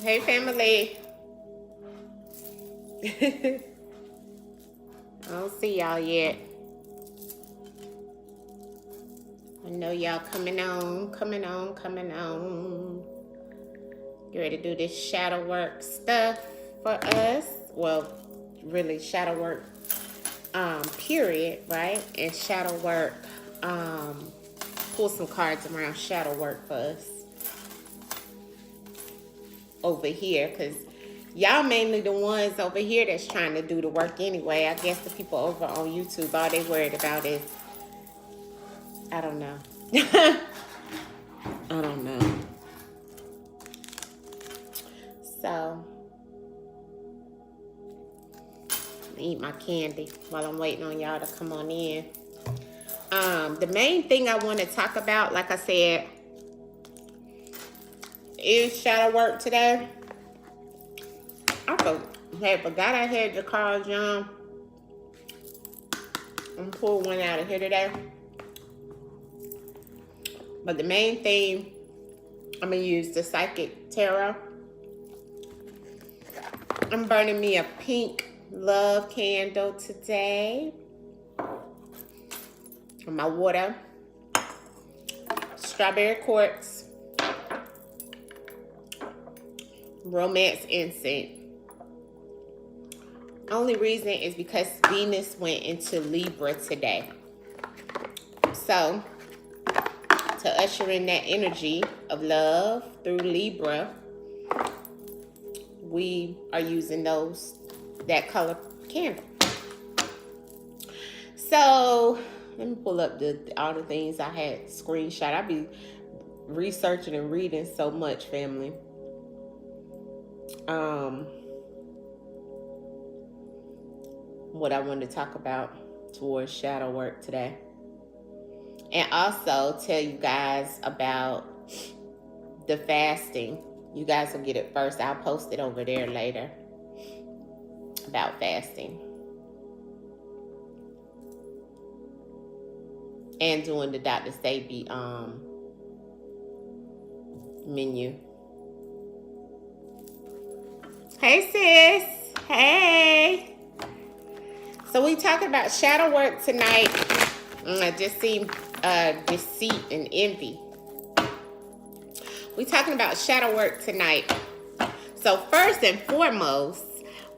Hey, family. I don't see y'all yet. I know y'all coming on. Get ready to do this shadow work stuff for us. Well, really shadow work, period, right? And shadow work, pull some cards around shadow work for us over here, because y'all mainly the ones over here that's trying to do the work anyway. I guess the people over on YouTube, all they worried about is, I don't know. I don't know. So, eat my candy while I'm waiting on y'all to come on in. The main thing I want to talk about, like I said, is shadow work today. I forgot I had your cards, John. I'm gonna pull one out of here today. But the main thing, I'm gonna use the Psychic Tarot. I'm burning me a pink love candle today. My water, strawberry quartz, romance incense. Only reason is because Venus went into Libra today. So, to usher in that energy of love through Libra, we are using that color candle. So, let me pull up all the things I had screenshot. I be researching and reading so much, family. What I wanted to talk about towards shadow work today. And also tell you guys about the fasting. You guys will get it first. I'll post it over there later about fasting. And doing the Dr. Staby menu. Hey, sis. Hey. So we talking about shadow work tonight. I just seen deceit and envy. We talking about shadow work tonight. So first and foremost,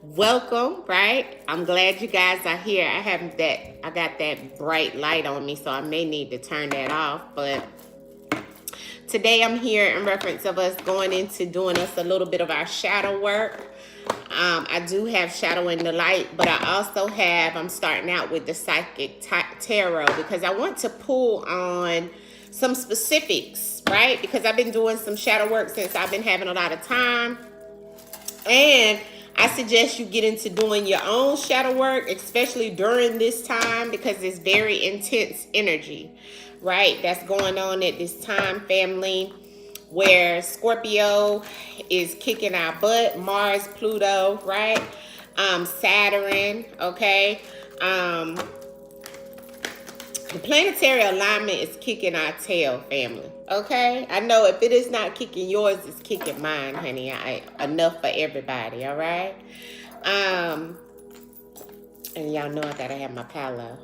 welcome, right? I'm glad you guys are here. I got that bright light on me, so I may need to turn that off. But today I'm here in reference of us going into doing us a little bit of our shadow work. I do have shadow in the light, but I'm starting out with the Psychic Tarot because I want to pull on some specifics, right? Because I've been doing some shadow work since I've been having a lot of time. And I suggest you get into doing your own shadow work, especially during this time, because it's very intense energy, right? That's going on at this time, family, where Scorpio is kicking our butt, Mars, Pluto, right? Saturn, okay? The planetary alignment is kicking our tail, family, okay? I know if it is not kicking yours, it's kicking mine, honey. Enough for everybody, all right? And y'all know I gotta have my palo.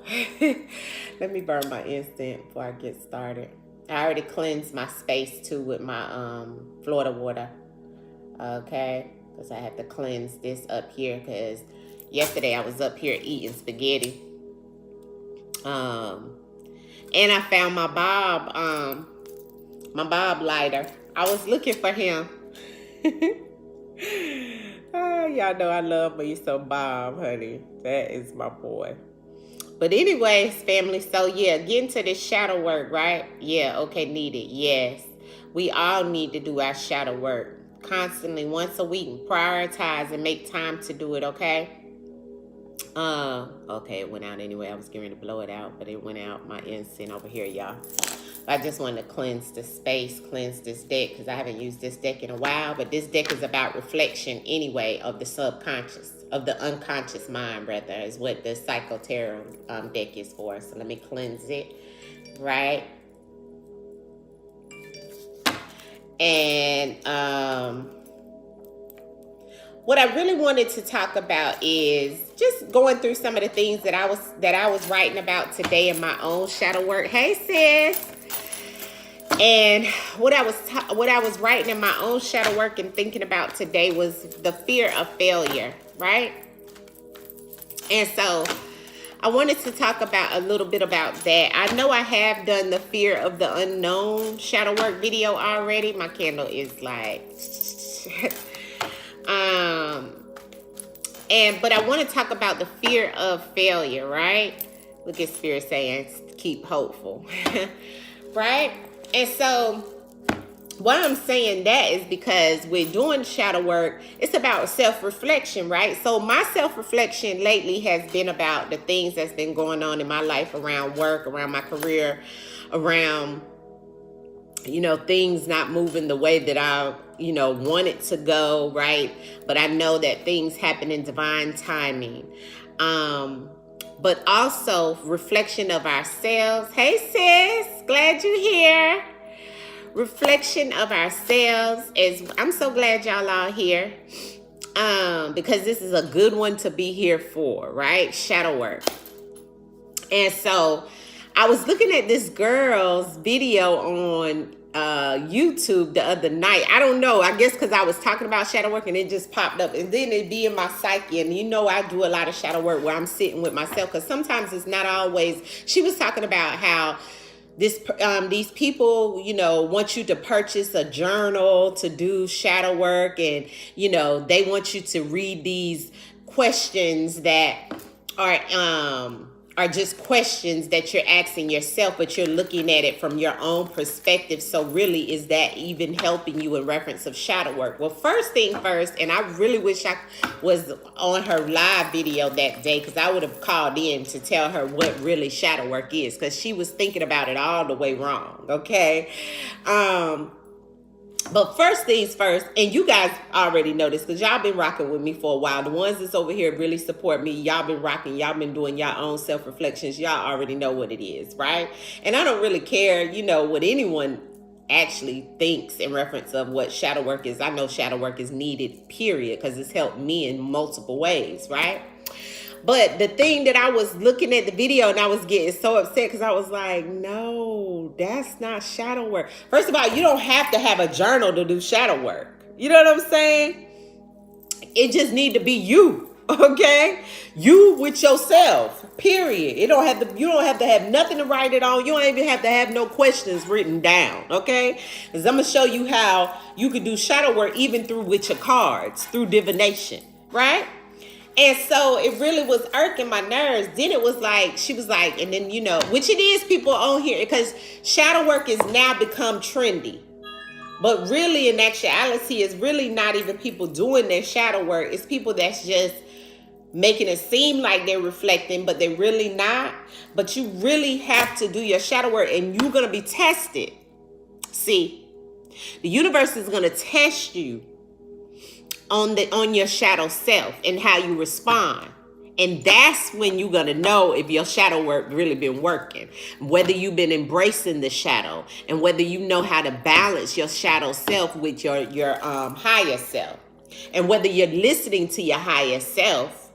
Let me burn my incense before I get started. I already cleansed my space too with my Florida water, okay? Because I had to cleanse this up here because yesterday I was up here eating spaghetti. And I found my bob lighter. I was looking for him. Y'all know I love me some Bob, honey. That is my boy. But anyways, family, so yeah, get into this shadow work, right? Yeah, okay, needed. Yes. We all need to do our shadow work constantly, once a week. Prioritize and make time to do it, okay? Okay, it went out anyway. I was getting ready to blow it out, but it went out. My incense over here, y'all. I just wanted to cleanse the space, cleanse this deck, because I haven't used this deck in a while. But this deck is about reflection anyway of the subconscious, of the unconscious mind, rather, is what the Psycho Tarot deck is for. So let me cleanse it, right? And what I really wanted to talk about is just going through some of the things that I was writing about today in my own shadow work. Hey, sis. And what I was writing in my own shadow work and thinking about today was the fear of failure, right? And so I wanted to talk about a little bit about that. I know I have done the fear of the unknown shadow work video already. My candle is like but I want to talk about the fear of failure, right? Look at Spirit saying keep hopeful. Right? And so why I'm saying that is because we're doing shadow work. It's about self-reflection, right? So my self-reflection lately has been about the things that's been going on in my life around work, around my career, around, things not moving the way that I, want it to go, right? But I know that things happen in divine timing. But also reflection of ourselves. Hey, sis, glad you're here. Reflection of ourselves is, I'm so glad y'all are here, because this is a good one to be here for, right? Shadow work. And so I was looking at this girl's video on YouTube the other night. I don't know, I guess because I was talking about shadow work and it just popped up, and then it'd be in my psyche. And I do a lot of shadow work where I'm sitting with myself, because sometimes it's not always. She was talking about how these people, want you to purchase a journal to do shadow work, and they want you to read these questions that are just questions that you're asking yourself, but you're looking at it from your own perspective. So really, is that even helping you in reference of shadow work? Well, first thing first, and I really wish I was on her live video that day, because I would have called in to tell her what really shadow work is, because she was thinking about it all the way wrong, okay? But first things first, and you guys already know this because y'all been rocking with me for a while. The ones that's over here really support me. Y'all been rocking. Y'all been doing your own self-reflections. Y'all already know what it is, right? And I don't really care, what anyone actually thinks in reference of what shadow work is. I know shadow work is needed, period, because it's helped me in multiple ways, right? But the thing that I was looking at the video and I was getting so upset because I was like, no, that's not shadow work. First of all, you don't have to have a journal to do shadow work. You know what I'm saying? It just need to be you, okay? You with yourself, period. You don't have to have nothing to write it on. You don't even have to have no questions written down, okay? Because I'm going to show you how you can do shadow work even with your cards, through divination, right? And so it really was irking my nerves. Then it was like, she was like, and then, which it is, people on here, because shadow work is now become trendy. But really, in actuality, it's really not even people doing their shadow work. It's people that's just making it seem like they're reflecting, but they're really not. But you really have to do your shadow work, and you're going to be tested. See, the universe is going to test you on your shadow self and how you respond. And that's when you're gonna know if your shadow work really been working, whether you've been embracing the shadow, and whether you know how to balance your shadow self with your higher self, and whether you're listening to your higher self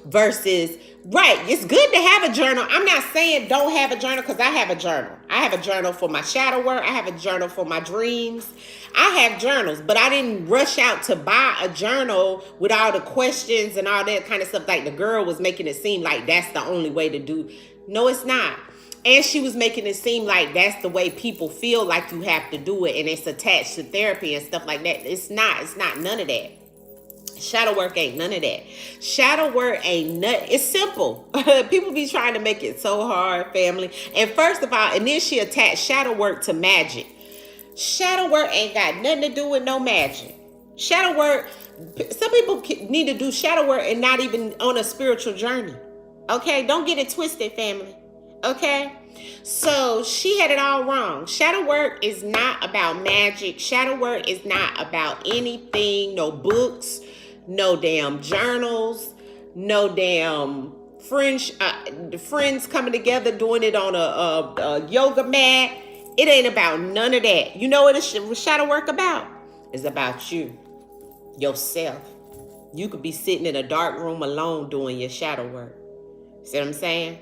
versus, right, it's good to have a journal. I'm not saying don't have a journal, because I have a journal. I have a journal for my shadow work. I have a journal for my dreams. I have journals, but I didn't rush out to buy a journal with all the questions and all that kind of stuff. Like the girl was making it seem like that's the only way to do. No, it's not. And she was making it seem like that's the way people feel like you have to do it, and it's attached to therapy and stuff like that. It's not none of that. Shadow work ain't none of that. Shadow work ain't nothing. It's simple. People be trying to make it so hard, family. And first of all, and then she attached shadow work to magic. Shadow work ain't got nothing to do with no magic. Shadow work, some people need to do shadow work and not even on a spiritual journey. Okay, don't get it twisted, family. Okay, so she had it all wrong. Shadow work is not about magic. Shadow work is not about anything, no books, no damn journals, no damn friends coming together doing it on a yoga mat. It ain't about none of that. You know what shadow work about? It's about you, yourself. You could be sitting in a dark room alone doing your shadow work. See what I'm saying?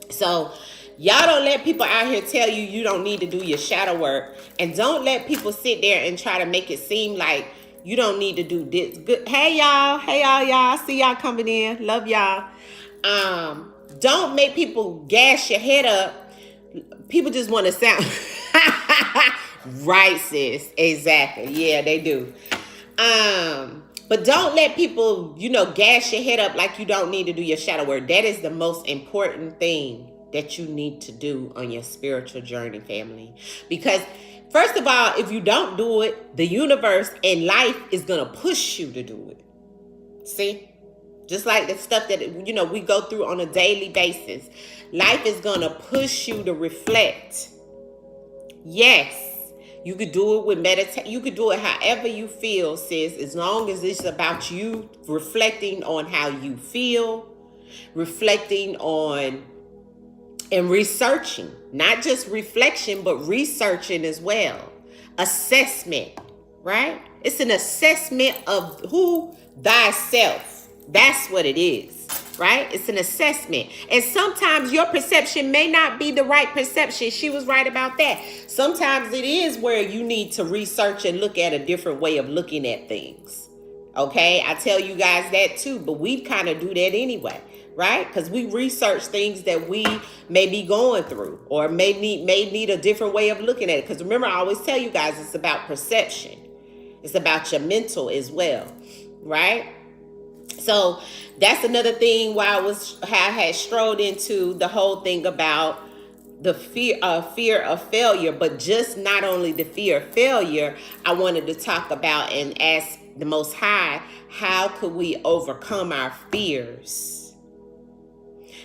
So y'all don't let people out here tell you you don't need to do your shadow work. And don't let people sit there and try to make it seem like you don't need to do this. Good. Hey y'all. Hey y'all. See y'all coming in. Love y'all. Don't make people gas your head up. People just want to sound right, sis. Exactly. Yeah, they do. But don't let people, gas your head up like you don't need to do your shadow work. That is the most important thing that you need to do on your spiritual journey, family. Because first of all, if you don't do it, the universe and life is going to push you to do it. See? Just like the stuff that, we go through on a daily basis. Life is going to push you to reflect. Yes. You could do it with meditation. You could do it however you feel, sis, as long as it's about you reflecting on how you feel, reflecting on and researching. Not just reflection, but researching as well. Assessment, right? It's an assessment of who thyself. That's what it is. Right? It's an assessment. And sometimes your perception may not be the right perception. She was right about that. Sometimes it is where you need to research and look at a different way of looking at things. Okay? I tell you guys that too, but we kind of do that anyway, right? Because we research things that we may be going through or may need a different way of looking at it. Because remember, I always tell you guys, it's about perception. It's about your mental as well, right? So that's another thing why I had strolled into the whole thing about the fear of failure, but just not only the fear of failure, I wanted to talk about and ask the Most High, how could we overcome our fears?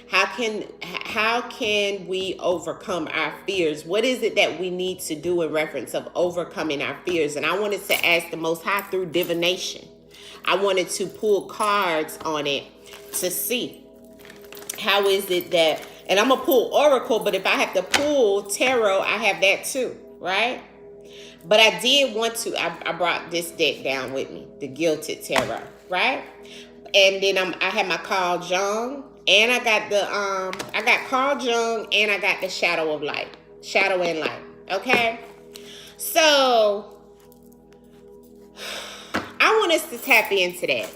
How can we overcome our fears? What is it that we need to do in reference of overcoming our fears? And I wanted to ask the Most High through divination. I wanted to pull cards on it to see how is it that, and I'm going to pull Oracle, but if I have to pull Tarot, I have that too, right? But I did want to, I brought this deck down with me, the Gilded Tarot, right? And then I had my Carl Jung, and I got Carl Jung, and I got the Shadow and Light, okay? So I want us to tap into that.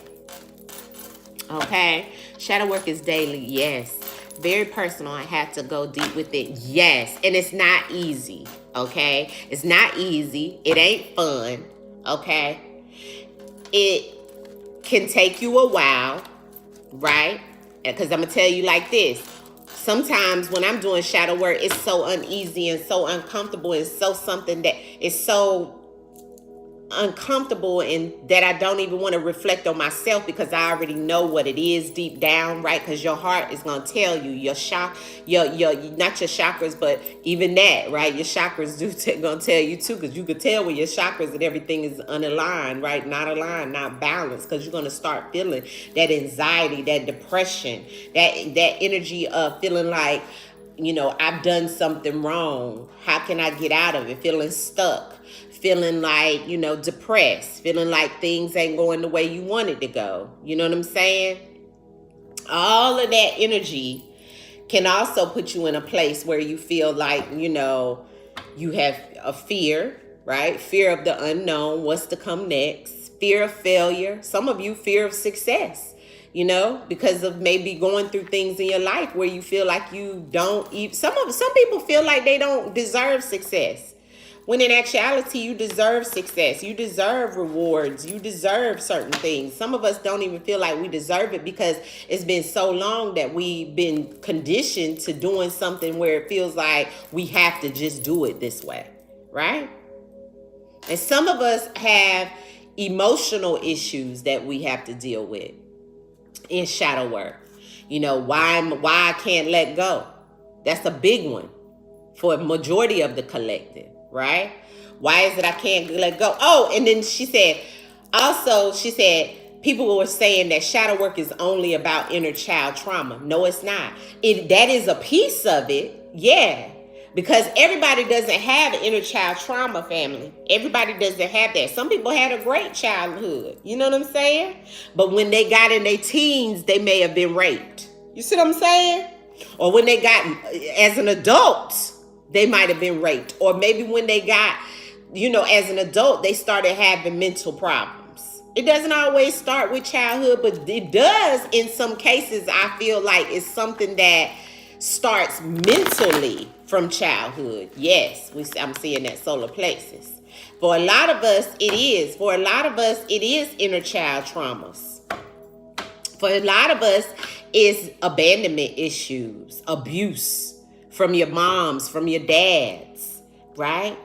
Okay. Shadow work is daily. Yes. Very personal. I have to go deep with it. Yes. And it's not easy. Okay. It's not easy. It ain't fun. Okay. It can take you a while. Right? Because I'm going to tell you like this. Sometimes when I'm doing shadow work, it's so uneasy and so uncomfortable and so something that is so uncomfortable and that I don't even want to reflect on myself because I already know what it is deep down, right? Because your heart is going to tell you, your not your chakras, but even that, right? Your chakras going to tell you too, because you could tell when your chakras and everything is unaligned, right? Not aligned, not balanced, because you're going to start feeling that anxiety, that depression, that energy of feeling like, I've done something wrong. How can I get out of it? Feeling stuck. Feeling like, depressed, feeling like things ain't going the way you want it to go. You know what I'm saying? All of that energy can also put you in a place where you feel like, you have a fear, right? Fear of the unknown, what's to come next, fear of failure. Some of you fear of success, because of maybe going through things in your life where you feel like you don't even, some people feel like they don't deserve success. When in actuality, you deserve success. You deserve rewards. You deserve certain things. Some of us don't even feel like we deserve it because it's been so long that we've been conditioned to doing something where it feels like we have to just do it this way, right? And some of us have emotional issues that we have to deal with in shadow work. Why I can't let go. That's a big one for a majority of the collective. Right? Why is it I can't let go? Oh, and then she said, people were saying that shadow work is only about inner child trauma. No, it's not. That is a piece of it. Yeah. Because everybody doesn't have inner child trauma, family. Everybody doesn't have that. Some people had a great childhood. You know what I'm saying? But when they got in their teens, they may have been raped. You see what I'm saying? Or when they got, as an adult, they might have been raped. Or maybe when they got, as an adult, they started having mental problems. It doesn't always start with childhood, but it does in some cases. I feel like it's something that starts mentally from childhood. Yes, I'm seeing that solar plexus. For a lot of us, it is. For a lot of us, it is inner child traumas. For a lot of us, it's abandonment issues, abuse from your moms, from your dads, right?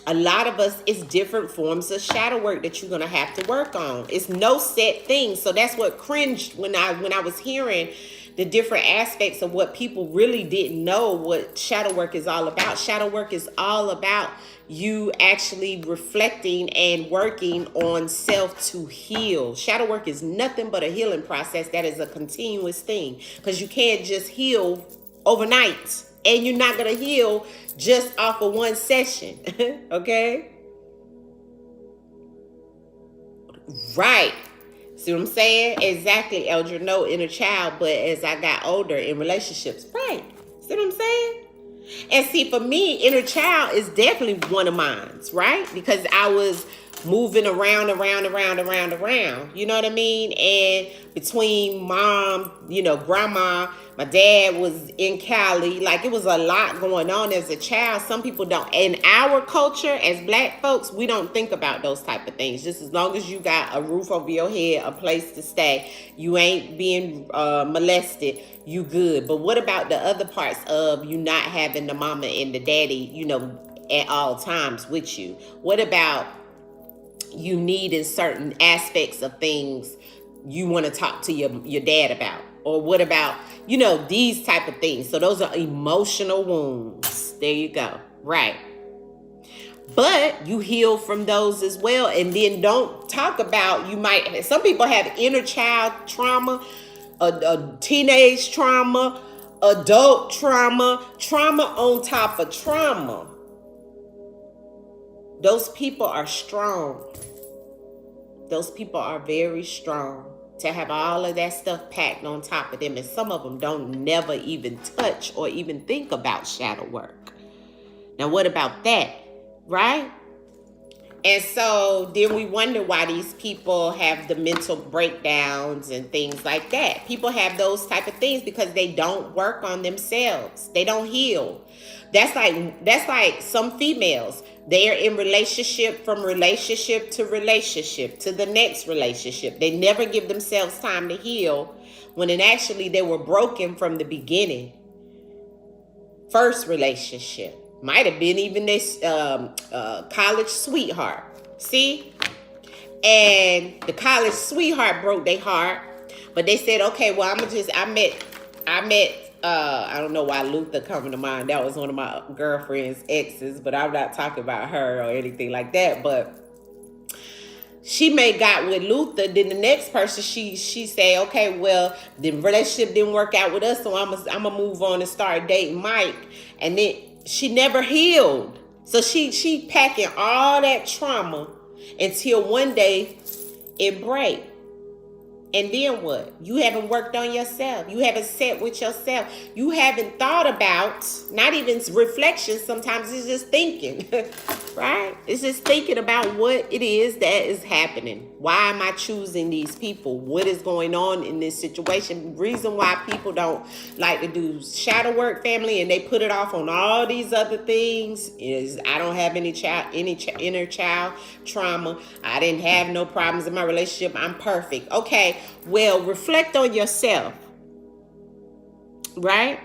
A lot of us, it's different forms of shadow work that you're going to have to work on. It's no set thing. So that's what cringed when I was hearing the different aspects of what people really didn't know what shadow work is all about. Shadow work is all about you actually reflecting and working on self to heal. Shadow work is nothing but a healing process that is a continuous thing, because you can't just heal overnight, and you're not going to heal just off of one session. Okay? Right. See what I'm saying? Exactly, Eldra. No inner child, but as I got older in relationships. Right. See what I'm saying? And see, for me, inner child is definitely one of mine, right? Because I was moving around. You know what I mean? And between mom, grandma, my dad was in Cali. Like, it was a lot going on as a child. Some people don't. In our culture, as black folks, we don't think about those type of things. Just as long as you got a roof over your head, a place to stay, you ain't being molested, you good. But what about the other parts of you not having the mama and the daddy, at all times with you? What about you needing certain aspects of things you want to talk to your dad about? Or what about, these type of things? So those are emotional wounds. There you go. Right. But you heal from those as well. And then don't talk about, some people have inner child trauma, a teenage trauma, adult trauma on top of trauma. Those people are strong. Those people are very strong to have all of that stuff packed on top of them. And some of them don't never even touch or even think about shadow work. Now, what about that? Right? And so then we wonder why these people have the mental breakdowns and things like that. People have those type of things because they don't work on themselves. They don't heal. That's like some females. They are in relationship from relationship to the next relationship. They never give themselves time to heal, when actually they were broken from the beginning. First relationship. Might have been even this college sweetheart. See? And the college sweetheart broke their heart. But they said, okay, well, I met I don't know why Luther coming to mind. That was one of my girlfriend's exes, but I'm not talking about her or anything like that. But she got with Luther. Then the next person, she said, okay, well, the relationship didn't work out with us, so I'm gonna move on and start dating Mike. And then she never healed. So she packing all that trauma until one day it break. And then what? You haven't worked on yourself. You haven't sat with yourself. You haven't thought about, not even reflection. Sometimes it's just thinking, right? It's just thinking about what it is that is happening. Why am I choosing these people? What is going on in this situation? Reason why people don't like to do shadow work, family, and they put it off on all these other things is, I don't have any inner child trauma. I didn't have no problems in my relationship. I'm perfect. Okay. Well, reflect on yourself, right?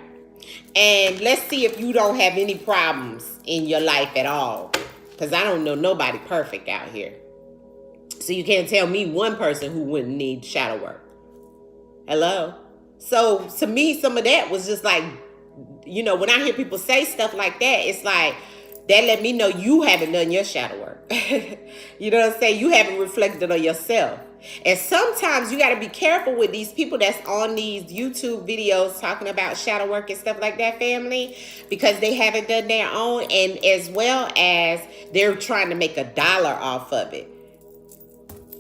And let's see if you don't have any problems in your life at all. Because I don't know nobody perfect out here. So you can't tell me one person who wouldn't need shadow work. Hello? So to me, some of that was just like, when I hear people say stuff like that, it's like, that let me know you haven't done your shadow work. You know what I'm saying? You haven't reflected on yourself. And sometimes you got to be careful with these people that's on these YouTube videos talking about shadow work and stuff like that, family, because they haven't done their own, and as well as they're trying to make $1 off of it.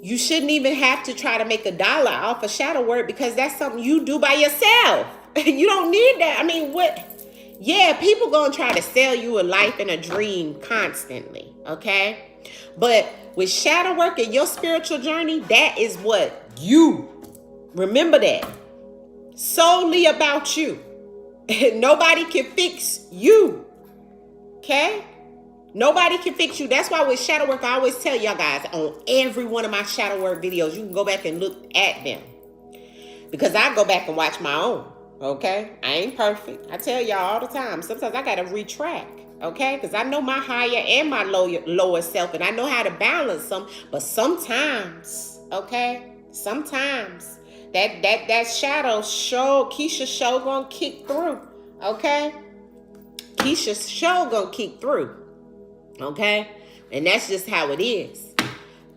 You shouldn't even have to try to make $1 off of shadow work, because that's something you do by yourself. You don't need that. I mean, what? Yeah, people gonna try to sell you a life and a dream constantly, okay? But with shadow work and your spiritual journey, that is what you, remember that, solely about you. Nobody can fix you, okay? Nobody can fix you. That's why with shadow work, I always tell y'all guys on every one of my shadow work videos, you can go back and look at them, because I go back and watch my own. Okay, I ain't perfect. I tell y'all all the time. Sometimes I gotta retract. Okay, because I know my higher and my lower self, and I know how to balance them. But sometimes, okay, sometimes that shadow show, Keisha show gonna kick through. Okay, Keisha show gonna kick through. Okay, and that's just how it is.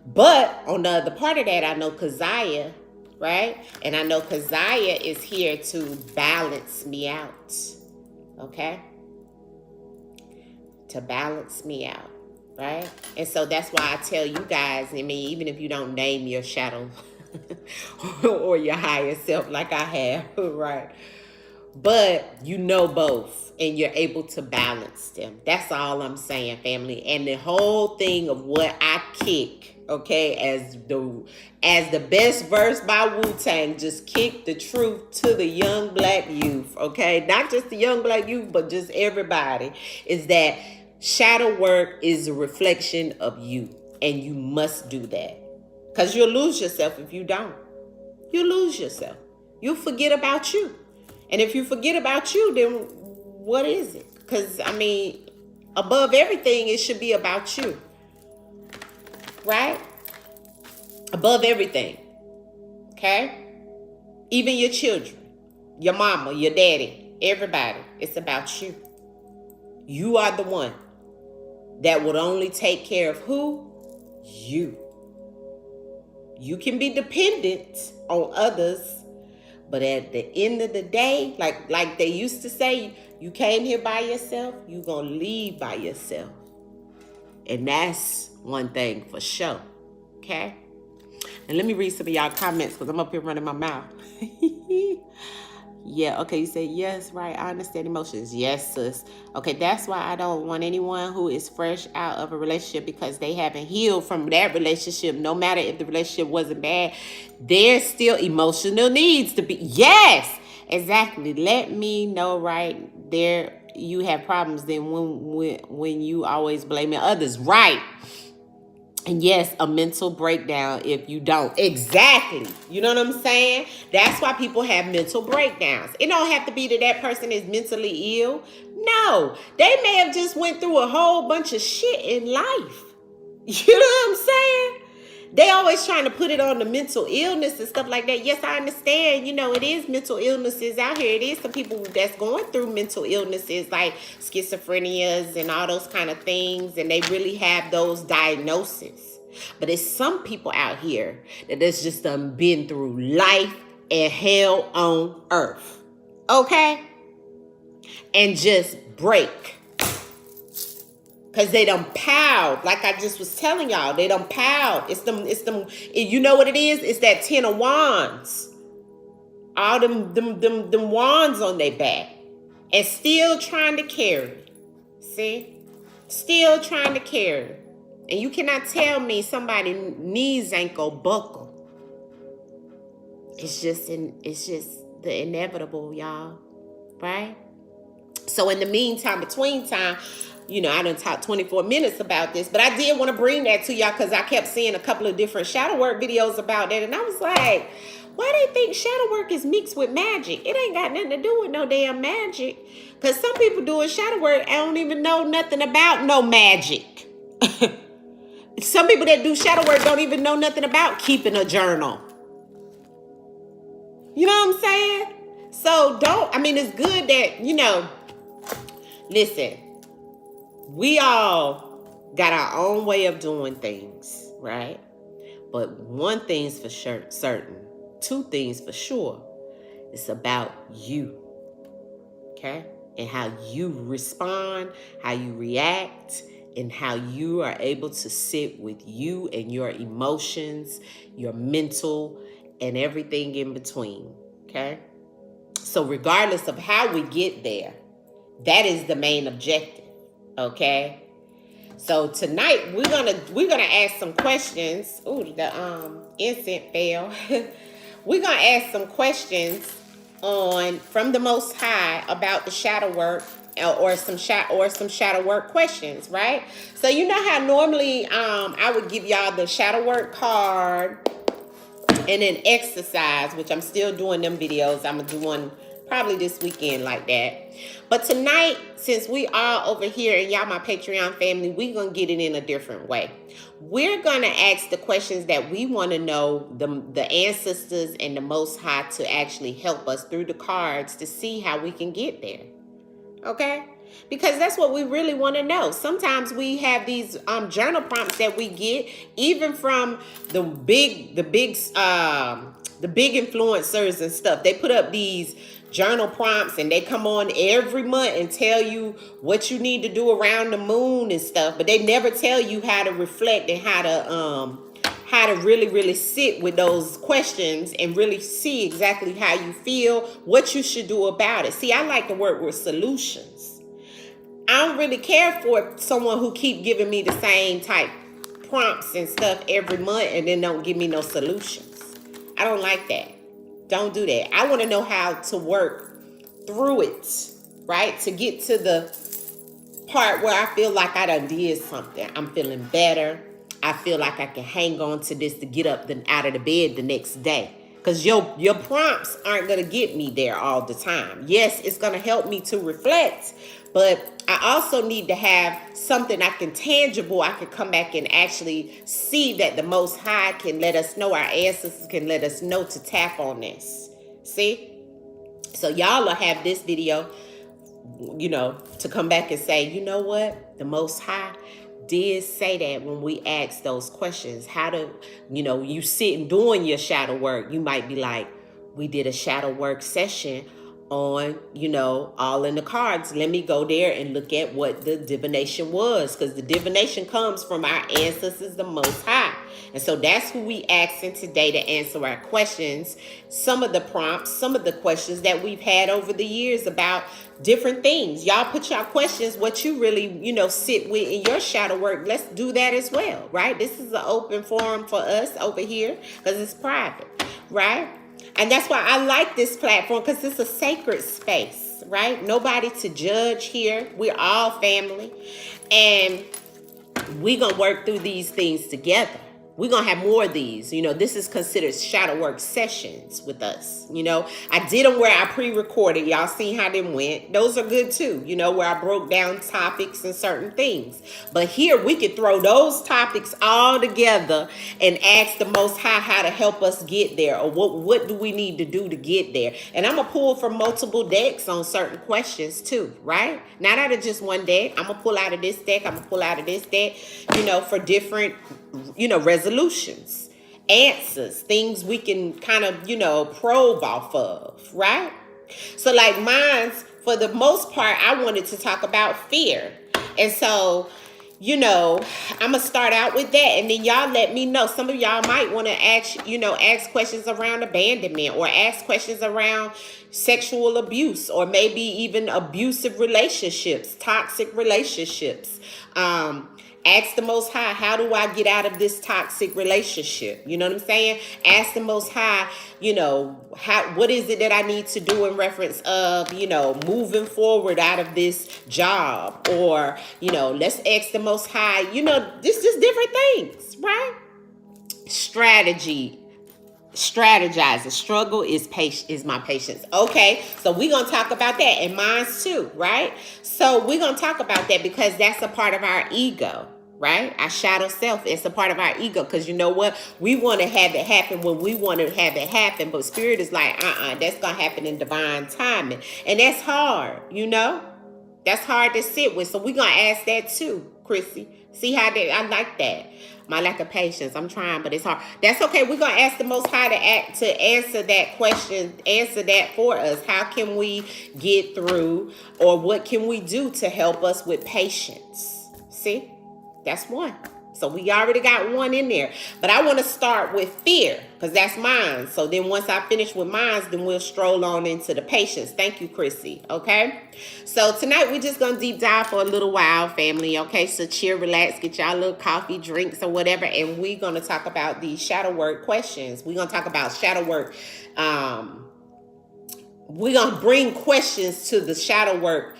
But on the other part of that, I know Keziah. Right? And I know Keziah is here to balance me out. Okay? To balance me out. Right? And so that's why I tell you guys, I mean, even if you don't name your shadow or your higher self like I have, right? But you know both, and you're able to balance them. That's all I'm saying, family. And the whole thing of what I kick, okay, as the best verse by Wu-Tang, just kick the truth to the young black youth, okay? Not just the young black youth, but just everybody, is that shadow work is a reflection of you, and you must do that. Because you'll lose yourself if you don't. You'll lose yourself. You'll forget about you. And if you forget about you, then what is it? Because, I mean, above everything, it should be about you. Right? Above everything. Okay? Even your children, your mama, your daddy, everybody. It's about you. You are the one that would only take care of who? You. You can be dependent on others, but at the end of the day, like they used to say, you came here by yourself, you gonna leave by yourself. And that's one thing for sure. Okay? And let me read some of y'all comments, because I'm up here running my mouth. Yeah, okay, you say, yes, right, I understand emotions. Yes, sis. Okay, that's why I don't want anyone who is fresh out of a relationship, because they haven't healed from that relationship. No matter if the relationship wasn't bad, there's still emotional needs to be. Yes, exactly. Let me know right there you have problems then when you always blaming others. Right. And yes, a mental breakdown if you don't. Exactly. You know what I'm saying? That's why people have mental breakdowns. It don't have to be that person is mentally ill. No, they may have just went through a whole bunch of shit in life. You know what I'm saying? They always trying to put it on the mental illness and stuff like that. Yes, I understand. You know, it is mental illnesses out here. It is some people that's going through mental illnesses like schizophrenias and all those kind of things. And they really have those diagnoses. But it's some people out here that has just been through life and hell on earth. Okay? And just break. Because they done piled, like I just was telling y'all, they done piled. It's them, you know what it is? It's that 10 of wands. All them wands on their back. And still trying to carry. See? Still trying to carry. And you cannot tell me somebody knees ain't gonna buckle. It's just the inevitable, y'all. Right? So in the meantime, between time, you know, I done talked 24 minutes about this, but I did want to bring that to y'all because I kept seeing a couple of different shadow work videos about that. And I was like, why they think shadow work is mixed with magic? It ain't got nothing to do with no damn magic. Because some people doing shadow work, I don't even know nothing about no magic. Some people that do shadow work don't even know nothing about keeping a journal. You know what I'm saying? So it's good that, you know, listen, we all got our own way of doing things, right? But one thing's for sure, certain, two things for sure. It's about you, okay? And how you respond, how you react, and how you are able to sit with you and your emotions, your mental, and everything in between, okay? So regardless of how we get there, that is the main objective, okay? So tonight we're gonna ask some questions. Ooh, the incense fell. We're gonna ask some questions from the Most High about the shadow work, or some shadow work questions, right? So you know how normally I would give y'all the shadow work card and an exercise, which I'm still doing them videos. I'm gonna do one probably this weekend like that. But tonight, since we are over here and y'all my Patreon family, we're gonna get it in a different way. We're gonna ask the questions that we want to know the ancestors and the Most High to actually help us through the cards to see how we can get there. Okay? Because that's what we really want to know. Sometimes we have these journal prompts that we get even from the big influencers and stuff. They put up these journal prompts and they come on every month and tell you what you need to do around the moon and stuff, but they never tell you how to reflect and how to really sit with those questions and really see exactly how you feel, what you should do about it. See, I like to work with solutions. I don't really care for someone who keep giving me the same type prompts and stuff every month and then don't give me no solutions. I don't like that. Don't do that. I want to know how to work through it, right? To get to the part where I feel like I done did something. I'm feeling better. I feel like I can hang on to this to get up out of the bed the next day. Because your prompts aren't going to get me there all the time. Yes, it's going to help me to reflect, but I also need to have something I can come back and actually see that the Most High can let us know, our ancestors can let us know to tap on this. See? So y'all will have this video, to come back and say, you know what? The Most High did say that when we ask those questions. How to, you sitting doing your shadow work, you might be like, we did a shadow work session on, all in the cards. Let me go there and look at what the divination was, because the divination comes from our ancestors, the Most High. And so that's who we asking today to answer our questions. Some of the prompts, some of the questions that we've had over the years about different things. Y'all put your questions, what you really, sit with in your shadow work. Let's do that as well, right? This is an open forum for us over here because it's private, right? And that's why I like this platform, because it's a sacred space, right? Nobody to judge here. We're all family. And we're going to work through these things together. We're going to have more of these. This is considered shadow work sessions with us. I did them where I pre-recorded. Y'all seen how them went. Those are good too, where I broke down topics and certain things. But here we could throw those topics all together and ask the Most High how to help us get there, or what do we need to do to get there. And I'm going to pull from multiple decks on certain questions too, right? Not out of just one deck. I'm going to pull out of this deck. I'm going to pull out of this deck, for different resolutions, answers, things we can kind of, probe off of, right? So like mine's, for the most part, I wanted to talk about fear. And so, I'm going to start out with that. And then y'all let me know. Some of y'all might want to ask questions around abandonment, or ask questions around sexual abuse, or maybe even abusive relationships, toxic relationships. Ask the Most High, how do I get out of this toxic relationship? You know what I'm saying? Ask the Most High, what is it that I need to do in reference of, moving forward out of this job? Or, let's ask the Most High, this is different things, right? Strategizing. Struggle is my patience. Okay, so we're going to talk about that, and mine's too, right? So we're going to talk about that because that's a part of our ego, right? Our shadow self is a part of our ego, because you know what? We want to have it happen when we want to have it happen, but Spirit is like, that's going to happen in divine timing. And that's hard, That's hard to sit with. So we're going to ask that too, Chrissy. See how that, I like that. My lack of patience. I'm trying, but it's hard. That's okay. We're going to ask the Most High to answer that question, answer that for us. How can we get through, or what can we do to help us with patience? See, that's one. So we already got one in there. But I want to start with fear, because that's mine. So then once I finish with mine, then we'll stroll on into the patience. Thank you, Chrissy. Okay? So tonight we're just going to deep dive for a little while, family. Okay? So chill, relax, get y'all a little coffee, drinks, or whatever. And we're going to talk about these shadow work questions. We're going to talk about shadow work. We're going to bring questions to the shadow work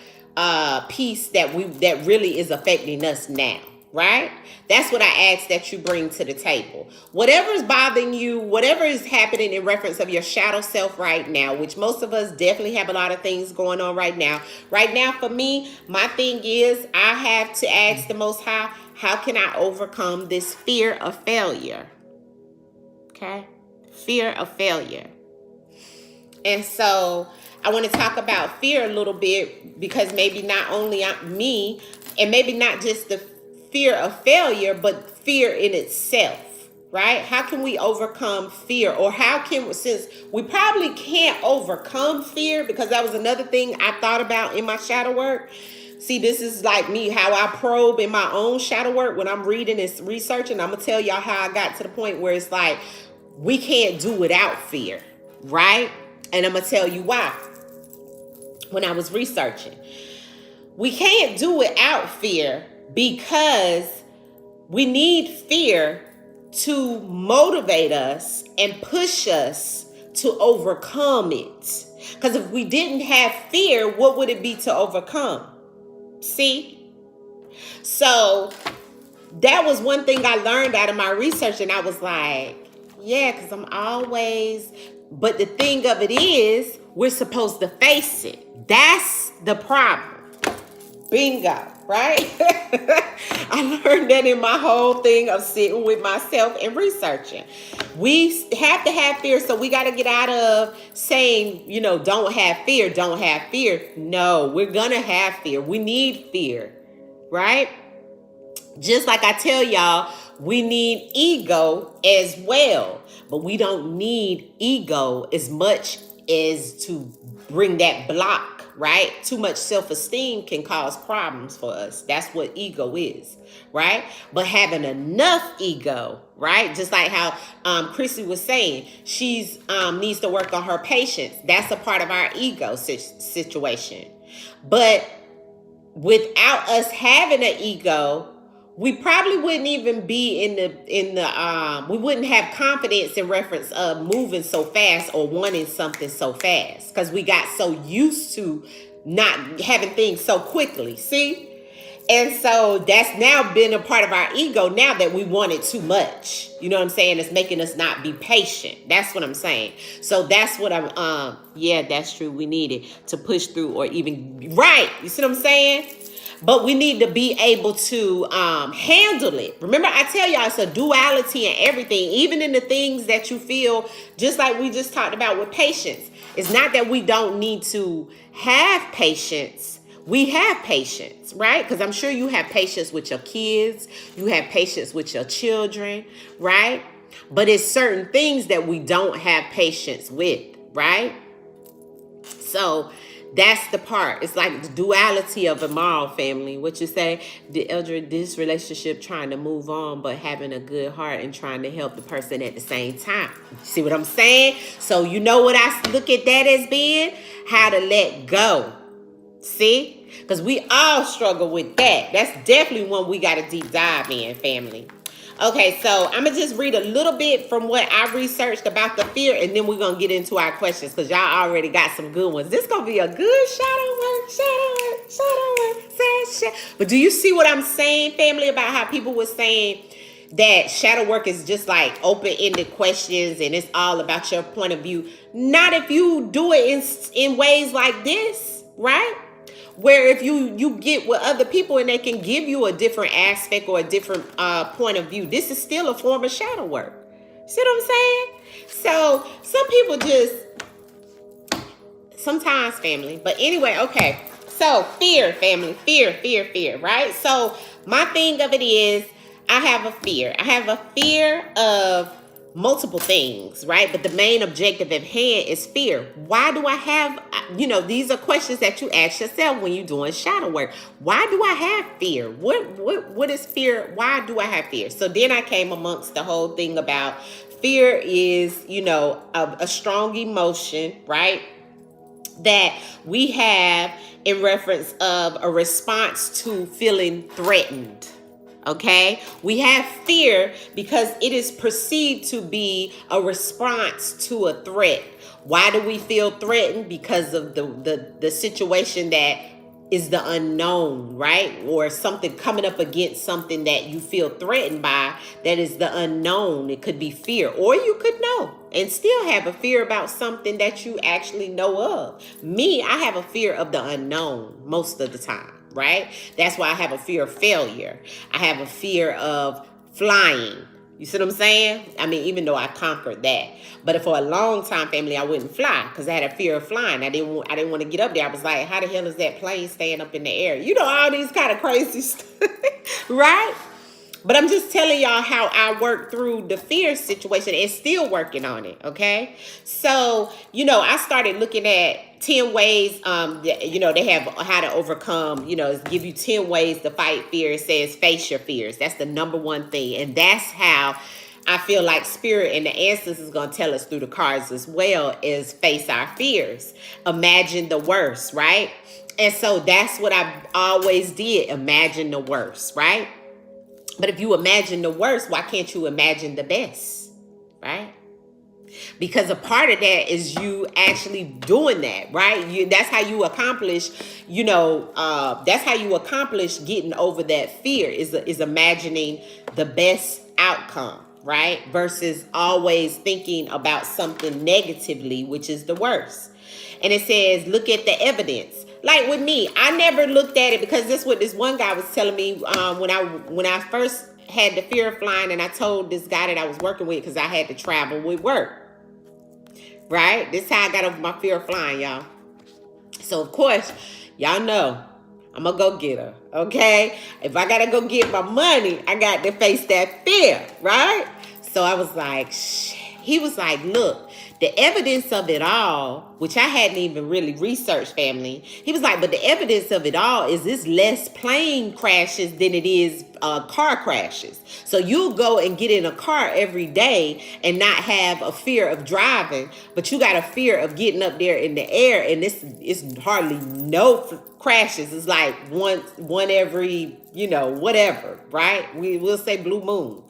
piece that really is affecting us now. Right? That's what I ask that you bring to the table. Whatever is bothering you, whatever is happening in reference of your shadow self right now, which most of us definitely have a lot of things going on right now. Right now, for me, my thing is I have to ask the Most High, how can I overcome this fear of failure? Okay? Fear of failure. And so I want to talk about fear a little bit, because maybe not only me, and maybe not just the fear of failure, but fear in itself, right? How can we overcome fear? Or how can, since we probably can't overcome fear, because that was another thing I thought about in my shadow work. See, this is like me, how I probe in my own shadow work when I'm reading and researching. I'm going to tell y'all how I got to the point where it's like, we can't do without fear, right? And I'm going to tell you why. When I was researching, we can't do without fear, because we need fear to motivate us and push us to overcome it. Because if we didn't have fear, what would it be to overcome? See? So that was one thing I learned out of my research, and I was like, yeah, because I'm always, but the thing of it is, we're supposed to face it. That's the problem. Bingo. Right? I learned that in my whole thing of sitting with myself and researching. We have to have fear, so we got to get out of saying, you know, don't have fear, don't have fear. No, we're going to have fear. We need fear, right? Just like I tell y'all, we need ego as well, but we don't need ego as much as to bring that block. Right? Too much self-esteem can cause problems for us. That's what ego is, right? But having enough ego, right? Just like how Chrissy was saying, she's needs to work on her patience. That's a part of our ego situation. But without us having an ego, we probably wouldn't even be we wouldn't have confidence in reference of moving so fast or wanting something so fast, because we got so used to not having things so quickly. See? And so that's now been a part of our ego now that we want it too much. You know what I'm saying? It's making us not be patient. That's what I'm saying. So that's what I'm, yeah, that's true. We need it to push through, or even, right. You see what I'm saying? But we need to be able to handle it. Remember, I tell y'all, it's a duality in everything, even in the things that you feel, just like we just talked about with patience. It's not that we don't need to have patience. We have patience, right? Because I'm sure you have patience with your kids. You have patience with your children, right? But it's certain things that we don't have patience with, right? So that's the part. It's like the duality of a moral family. What you say, the elder, this relationship trying to move on, but having a good heart and trying to help the person at the same time. See what I'm saying? So you know what I look at that as being? How to let go. See? Because we all struggle with that. That's definitely one we got to deep dive in, family. Okay, so I'm going to just read a little bit from what I researched about the fear, and then we're going to get into our questions, because y'all already got some good ones. This is going to be a good shadow work. But do you see what I'm saying, family, about how people were saying that shadow work is just like open-ended questions and it's all about your point of view? Not if you do it in ways like this, right? Where if you get with other people and they can give you a different aspect or a different point of view, this is still a form of shadow work. See what I'm saying? So some people just, sometimes, family. But anyway, okay. So fear, family, fear, right? So my thing of it is I have a fear. I have a fear of multiple things, right? But the main objective at hand is fear. Why do I have, these are questions that you ask yourself when you're doing shadow work. Why do I have fear? What is fear? Why do I have fear? So then I came amongst the whole thing about fear is, a strong emotion, right? That we have in reference of a response to feeling threatened. Okay, we have fear because it is perceived to be a response to a threat. Why do we feel threatened? Because of the situation that is the unknown, right? Or something coming up against something that you feel threatened by, that is the unknown. It could be fear, or you could know and still have a fear about something that you actually know of. Me, I have a fear of the unknown most of the time, right? That's why I have a fear of failure. I have a fear of flying. You see what I'm saying? I mean, even though I conquered that, but for a long time, family, I wouldn't fly because I had a fear of flying. I didn't want to get up there. I was like, how the hell is that plane staying up in the air? All these kind of crazy stuff, right? But I'm just telling y'all how I worked through the fear situation and still working on it, okay? So, I started looking at 10 ways, they have how to overcome, give you 10 ways to fight fear. It says face your fears. That's the number one thing. And that's how I feel like spirit and the ancestors is going to tell us through the cards as well, is face our fears. Imagine the worst, right? And so that's what I always did. Imagine the worst, right? But if you imagine the worst, why can't you imagine the best, right? Because a part of that is you actually doing that, right? That's how you accomplish, that's how you accomplish getting over that fear is imagining the best outcome, right? Versus always thinking about something negatively, which is the worst. And it says, look at the evidence. Like with me, I never looked at it because this is what this one guy was telling me when I first had the fear of flying, and I told this guy that I was working with because I had to travel with work. Right? This is how I got over my fear of flying, y'all. So of course, y'all know I'm gonna go get her. Okay? If I gotta go get my money, I got to face that fear, right? So I was like, shit. He was like, look, the evidence of it all, which I hadn't even really researched, family. He was like, but the evidence of it all is this less plane crashes than it is car crashes. So you'll go and get in a car every day and not have a fear of driving, but you got a fear of getting up there in the air, and it's hardly no crashes. It's like one every, whatever, right? We'll say blue moon.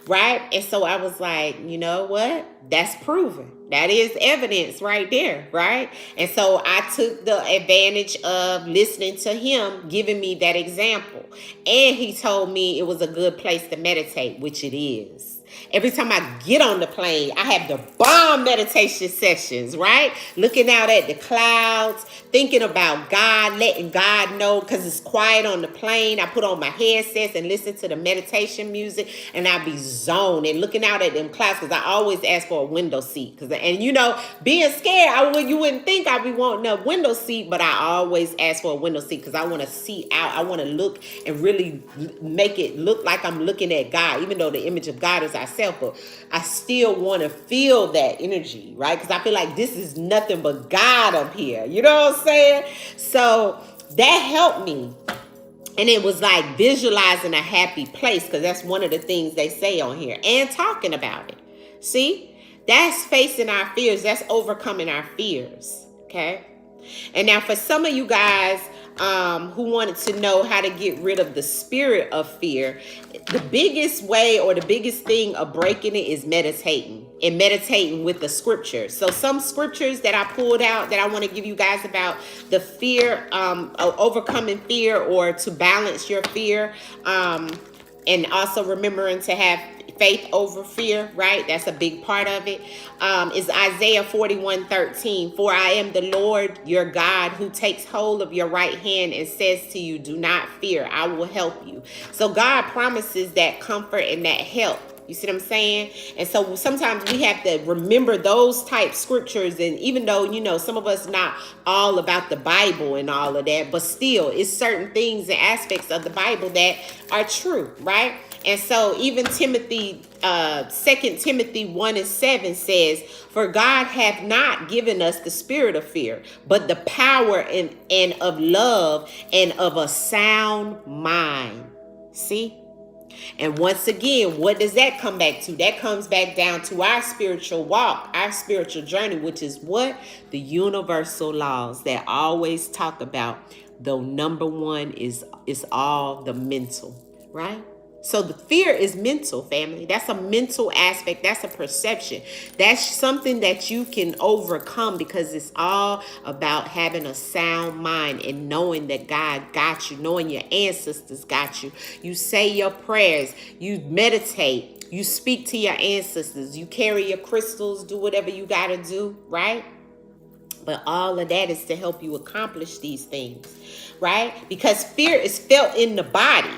Right? And so I was like, you know what? That's proven. That is evidence right there, right? And so I took the advantage of listening to him, giving me that example. And he told me it was a good place to meditate, which it is. Every time I get on the plane, I have the bomb meditation sessions, right? Looking out at the clouds, thinking about God, letting God know, because it's quiet on the plane. I put on my headsets and listen to the meditation music, and I be zoning, looking out at them clouds, because I always ask for a window seat. Being scared, you wouldn't think I'd be wanting a window seat, but I always ask for a window seat because I want to see out. I want to look and really make it look like I'm looking at God, even though the image of God is ourselves, but I still want to feel that energy, right? Because I feel like this is nothing but God up here. You know what I'm saying? So that helped me. And it was like visualizing a happy place, because that's one of the things they say on here, and talking about it. See? That's facing our fears. That's overcoming our fears. Okay? And now for some of you guys who wanted to know how to get rid of the spirit of fear, the biggest way or the biggest thing of breaking it is meditating, and meditating with the scriptures. So some scriptures that I pulled out that I want to give you guys about the fear, overcoming fear, or to balance your fear, and also remembering to have faith over fear, right? That's a big part of it. Is Isaiah 41:13. For I am the Lord your God who takes hold of your right hand and says to you, do not fear, I will help you. So God promises that comfort and that help, You see what I'm saying? And so sometimes we have to remember those type scriptures. And even though, you know, some of us not all about the Bible and all of that, but still it's certain things and aspects of the Bible that are true, right? And so even Timothy, 2 Timothy 1:7 says, for God hath not given us the spirit of fear, but the power and of love and of a sound mind. See? And once again, what does that come back to? That comes back down to our spiritual walk, our spiritual journey, which is what? The universal laws that I always talk about. Though number one is all the mental, right? So the fear is mental, family. That's a mental aspect. That's a perception. That's something that you can overcome because it's all about having a sound mind and knowing that God got you, knowing your ancestors got you. You say your prayers, you meditate, you speak to your ancestors, you carry your crystals, do whatever you got to do, right? But all of that is to help you accomplish these things, right? Because fear is felt in the body.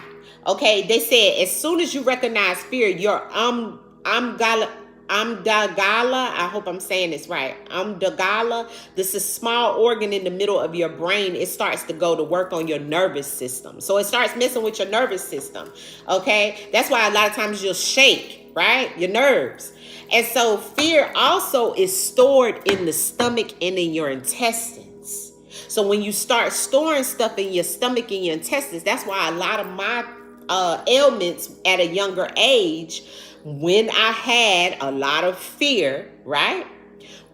Okay, they said as soon as you recognize fear, your amygdala, I hope I'm saying this right. Amygdala, this is a small organ in the middle of your brain. It starts to go to work on your nervous system. So it starts messing with your nervous system. Okay, that's why a lot of times you'll shake, right? Your nerves. And so fear also is stored in the stomach and in your intestines. So when you start storing stuff in your stomach and your intestines, that's why a lot of my ailments at a younger age, when I had a lot of fear, right,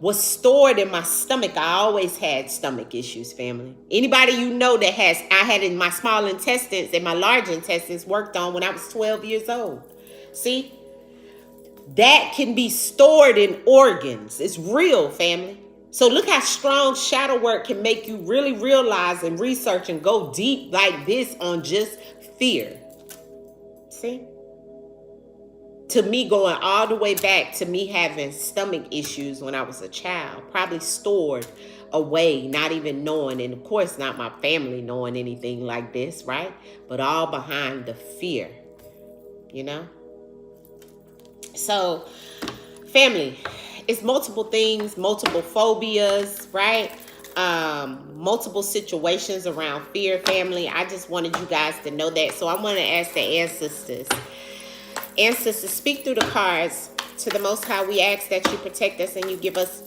was stored in my stomach. I always had stomach issues, family. Anybody you know that I had in my small intestines and my large intestines worked on when I was 12 years old. See? That can be stored in organs. It's real, family. So look how strong shadow work can make you really realize and research and go deep like this on just fear. See? To me, going all the way back to me having stomach issues when I was a child, probably stored away, not even knowing, and of course not my family knowing anything like this, right? But all behind the fear, you know? So, family, it's multiple things, multiple phobias, right? Multiple situations around fear, family. I just wanted you guys to know that. So I want to ask the ancestors. Ancestors, speak through the cards. To the Most High, we ask that you protect us and you give us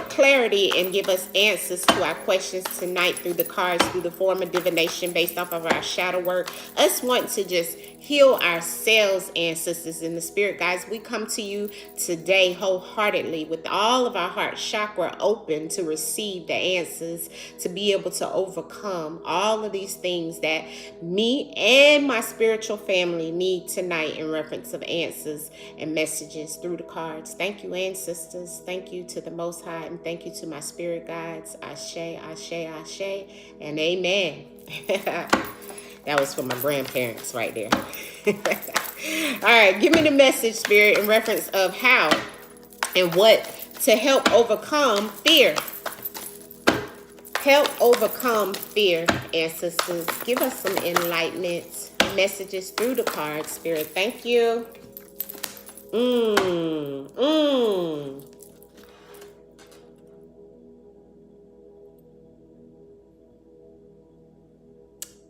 clarity and give us answers to our questions tonight through the cards, through the form of divination based off of our shadow work. Us want to just heal ourselves, ancestors, in the spirit, guys. We come to you today wholeheartedly with all of our heart chakra open to receive the answers, to be able to overcome all of these things that me and my spiritual family need tonight in reference of answers and messages through the cards. Thank you, ancestors. Thank you to the Most High, and thank you to my spirit guides. Ashe, ashe, ashe, and amen. That was for my grandparents right there. All right, give me the message, Spirit, in reference of how and what to help overcome fear. Help overcome fear, ancestors. Give us some enlightenment messages through the cards, Spirit. Thank you.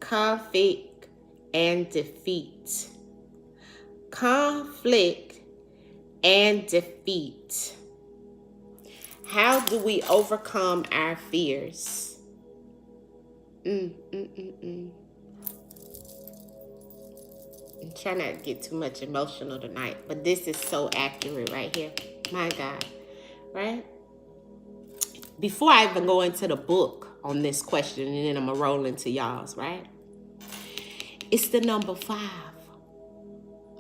Conflict and defeat. Conflict and defeat. How do we overcome our fears? I'm trying not to get too much emotional tonight, but this is so accurate right here. My God, right? Before I even go into the book on this question, and then I'm going to roll into y'all's, right? It's the number 5,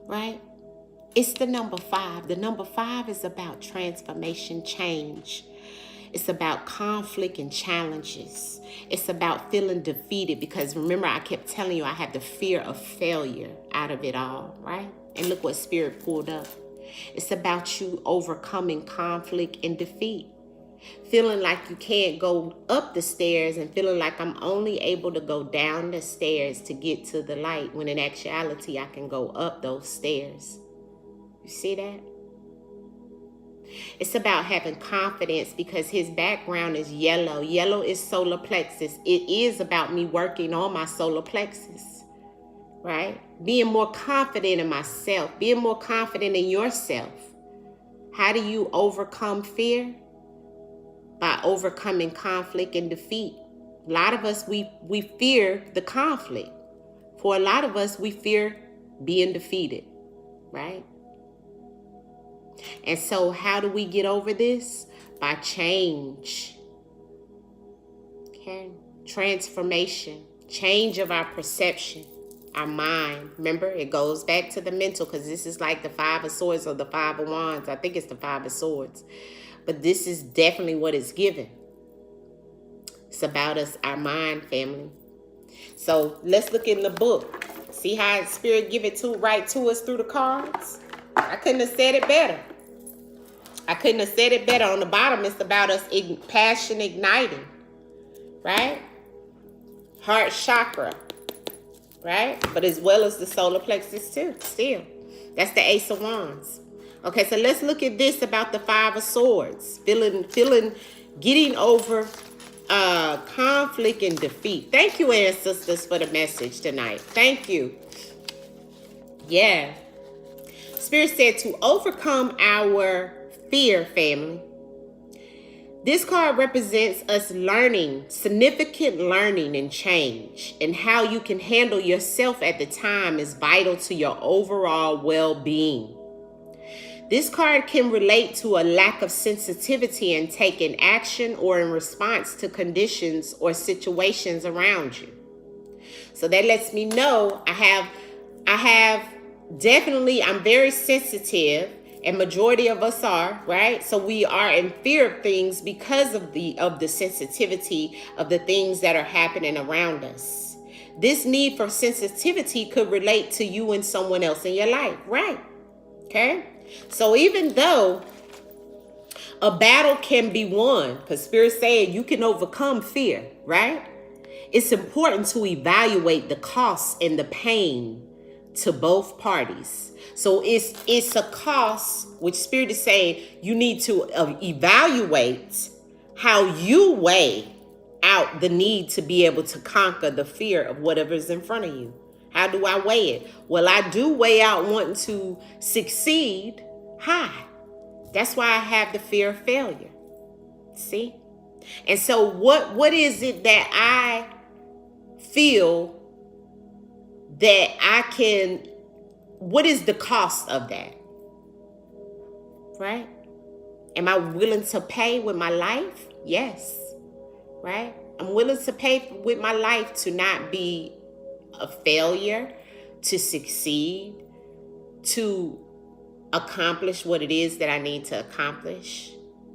right? It's the number 5. The number 5 is about transformation, change. It's about conflict and challenges. It's about feeling defeated because remember, I kept telling you I had the fear of failure out of it all, right? And look what Spirit pulled up. It's about you overcoming conflict and defeat. Feeling like you can't go up the stairs and feeling like I'm only able to go down the stairs to get to the light, when in actuality I can go up those stairs. You You see that? It's about having confidence because his background is yellow. Yellow is solar plexus. It is about me working on my solar plexus, right? Being more confident in myself, being more confident in yourself. How do you overcome fear? By overcoming conflict and defeat. A lot of us, we fear the conflict. For a lot of us, we fear being defeated, right? And so how do we get over this? By change. Okay? Transformation. Change of our perception, our mind. Remember, it goes back to the mental because this is like the 5 of swords or the 5 of wands. I think it's the 5 of swords. But this is definitely what it's given. It's about us, our mind, family. So let's look in the book. See how Spirit give it right to us through the cards? I couldn't have said it better. I couldn't have said it better. On the bottom, it's about us passion igniting, right? Heart chakra, right? But as well as the solar plexus too, still. That's the Ace of Wands. Okay, so let's look at this about the 5 of Swords. Getting over conflict and defeat. Thank you, ancestors, for the message tonight. Thank you. Yeah. Spirit said to overcome our fear, family. This card represents us learning, significant learning and change, and how you can handle yourself at the time is vital to your overall well-being. This card can relate to a lack of sensitivity in taking action or in response to conditions or situations around you. So that lets me know I have definitely, I'm very sensitive, and majority of us are, right? So we are in fear of things because of the sensitivity of the things that are happening around us. This need for sensitivity could relate to you and someone else in your life, right? Okay? So even though a battle can be won, because Spirit said you can overcome fear, right? It's important to evaluate the cost and the pain to both parties. So it's a cost, which Spirit is saying you need to evaluate how you weigh out the need to be able to conquer the fear of whatever's in front of you. How do I weigh it? Well, I do weigh out wanting to succeed high. That's why I have the fear of failure. See? And so what is it that I feel that I can, what is the cost of that? Right? Am I willing to pay with my life? Yes. Right? I'm willing to pay with my life to not be a failure, to succeed, to accomplish what it is that I need to accomplish.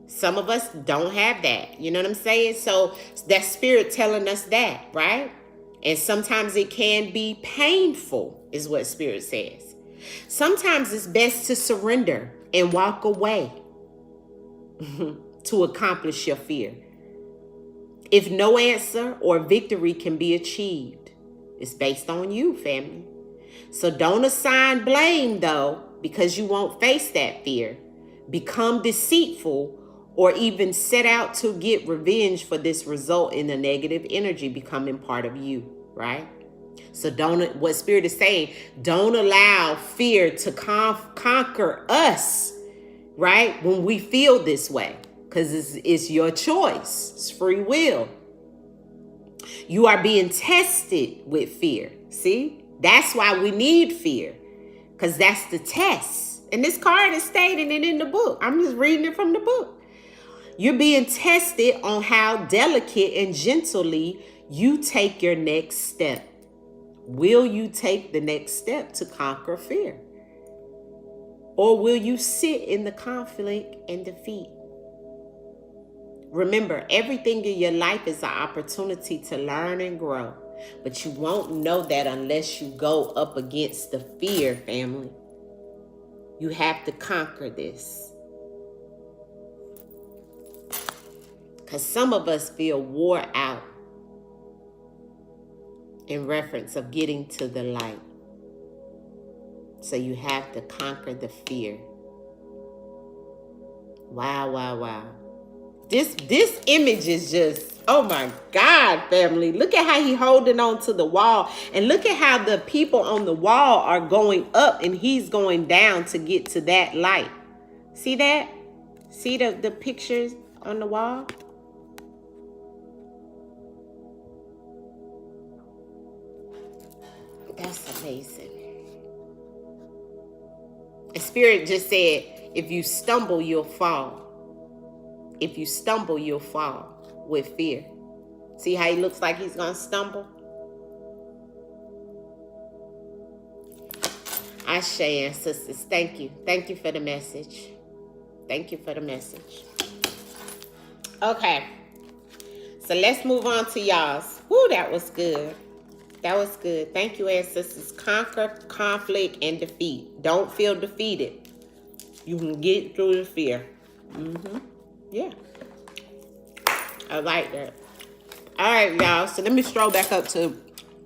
Some of us don't have that. You know what I'm saying? So that Spirit telling us that, right? And sometimes it can be painful, is what Spirit says. Sometimes it's best to surrender and walk away to accomplish your fear. If no answer or victory can be achieved, it's based on you, family. So don't assign blame, though, because you won't face that fear. Become deceitful or even set out to get revenge for this result in the negative energy becoming part of you, right? So what Spirit is saying, don't allow fear to conquer us, right? When we feel this way, because it's your choice. It's free will. You are being tested with fear. See? That's why we need fear, because that's the test. And this card is stating it in the book. I'm just reading it from the book. You're being tested on how delicate and gently you take your next step. Will you take the next step to conquer fear? Or will you sit in the conflict and defeat? Remember, everything in your life is an opportunity to learn and grow. But you won't know that unless you go up against the fear, family. You have to conquer this. Because some of us feel wore out in reference of getting to the light. So you have to conquer the fear. Wow, wow, wow. This image is just, oh my God, family. Look at how he holding on to the wall. And look at how the people on the wall are going up and he's going down to get to that light. See that? See the pictures on the wall? That's amazing. The Spirit just said, if you stumble, you'll fall. If you stumble, you'll fall with fear. See how he looks like he's going to stumble? Ashe, ancestors, thank you. Thank you for the message. Thank you for the message. Okay. So let's move on to y'all's. Woo, that was good. That was good. Thank you, ancestors. Conquer conflict and defeat. Don't feel defeated. You can get through the fear. Yeah. I like that. All right, y'all. So let me stroll back up to,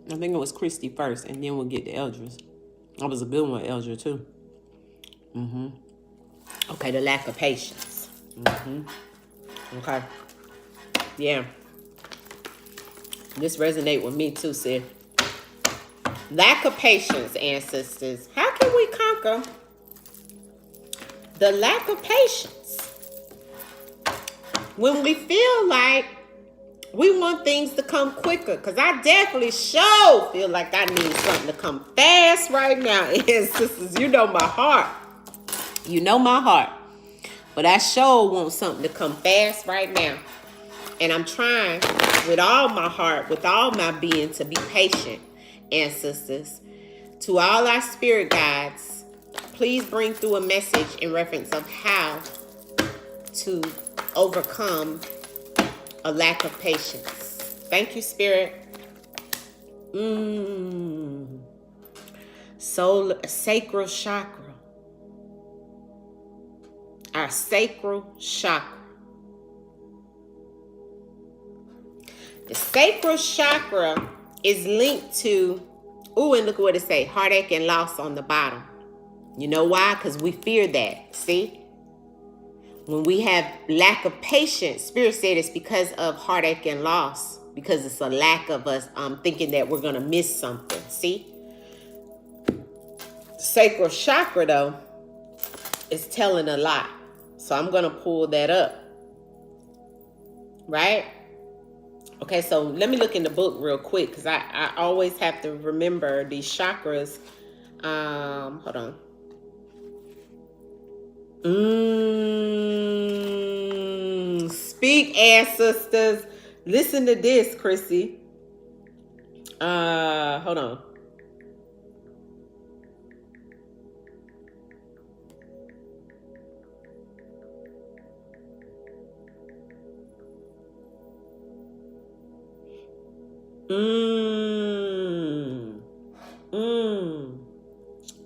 I think it was Christy first, and then we'll get to Eldra's. That was a good one, Eldra, too. Okay, the lack of patience. Okay. Yeah. This resonate with me, too, sis. Lack of patience, ancestors. How can we conquer the lack of patience? When we feel like we want things to come quicker. Because I definitely feel like I need something to come fast right now. Ancestors, you know my heart. You know my heart. But I want something to come fast right now. And I'm trying with all my heart, with all my being, to be patient. Ancestors, to all our spirit guides, please bring through a message in reference of how to overcome a lack of patience. Thank you, Spirit. Soul, sacral chakra. Our sacral chakra. The sacral chakra is linked to, and look at what it say, heartache and loss on the bottom. You know why? Because we fear that. See? When we have lack of patience, Spirit said it's because of heartache and loss. Because it's a lack of us thinking that we're going to miss something. See? Sacral chakra, though, is telling a lot. So I'm going to pull that up. Right? Okay, so let me look in the book real quick, because I always have to remember these chakras. Hold on. Speak, ancestors. Listen to this, Chrissy. Hold on.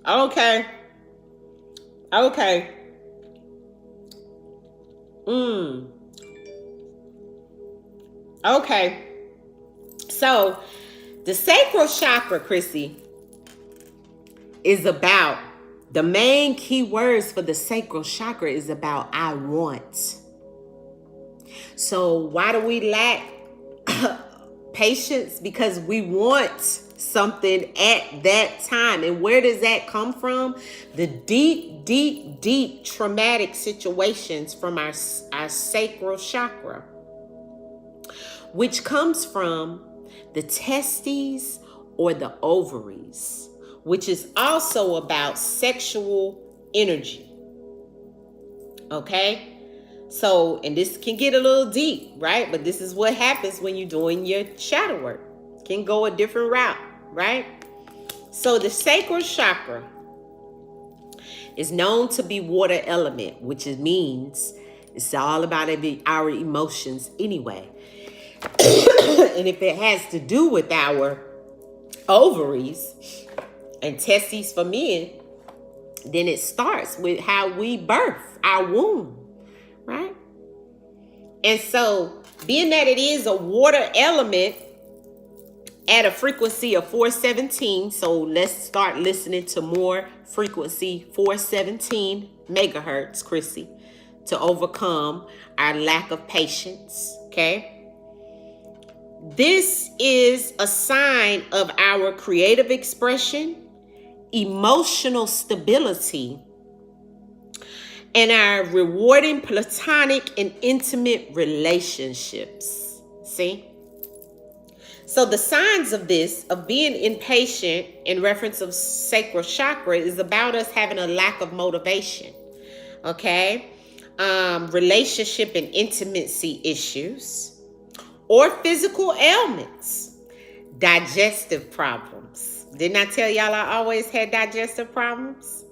Okay. Okay. Okay. So the sacral chakra, Chrissy, is about, the main key words for the sacral chakra is about I want. So why do we lack patience? Because we want something at that time. And where does that come from? The deep, deep, deep traumatic situations from our sacral chakra, which comes from the testes or the ovaries, which is also about sexual energy. Okay? So, and this can get a little deep, right? But this is what happens when you're doing your shadow work. It can go a different route, right? So the sacral chakra is known to be water element, which means it's all about our emotions anyway. And if it has to do with our ovaries and testes for men, then it starts with how we birth our womb, right? And so, being that it is a water element, at a frequency of 417. So let's start listening to more frequency 417 megahertz, Chrissy, to overcome our lack of patience. Okay. This is a sign of our creative expression, emotional stability, and our rewarding platonic and intimate relationships. See? So the signs of this, of being impatient in reference of sacral chakra, is about us having a lack of motivation. Okay? Relationship and intimacy issues, or physical ailments, digestive problems. Didn't I tell y'all I always had digestive problems?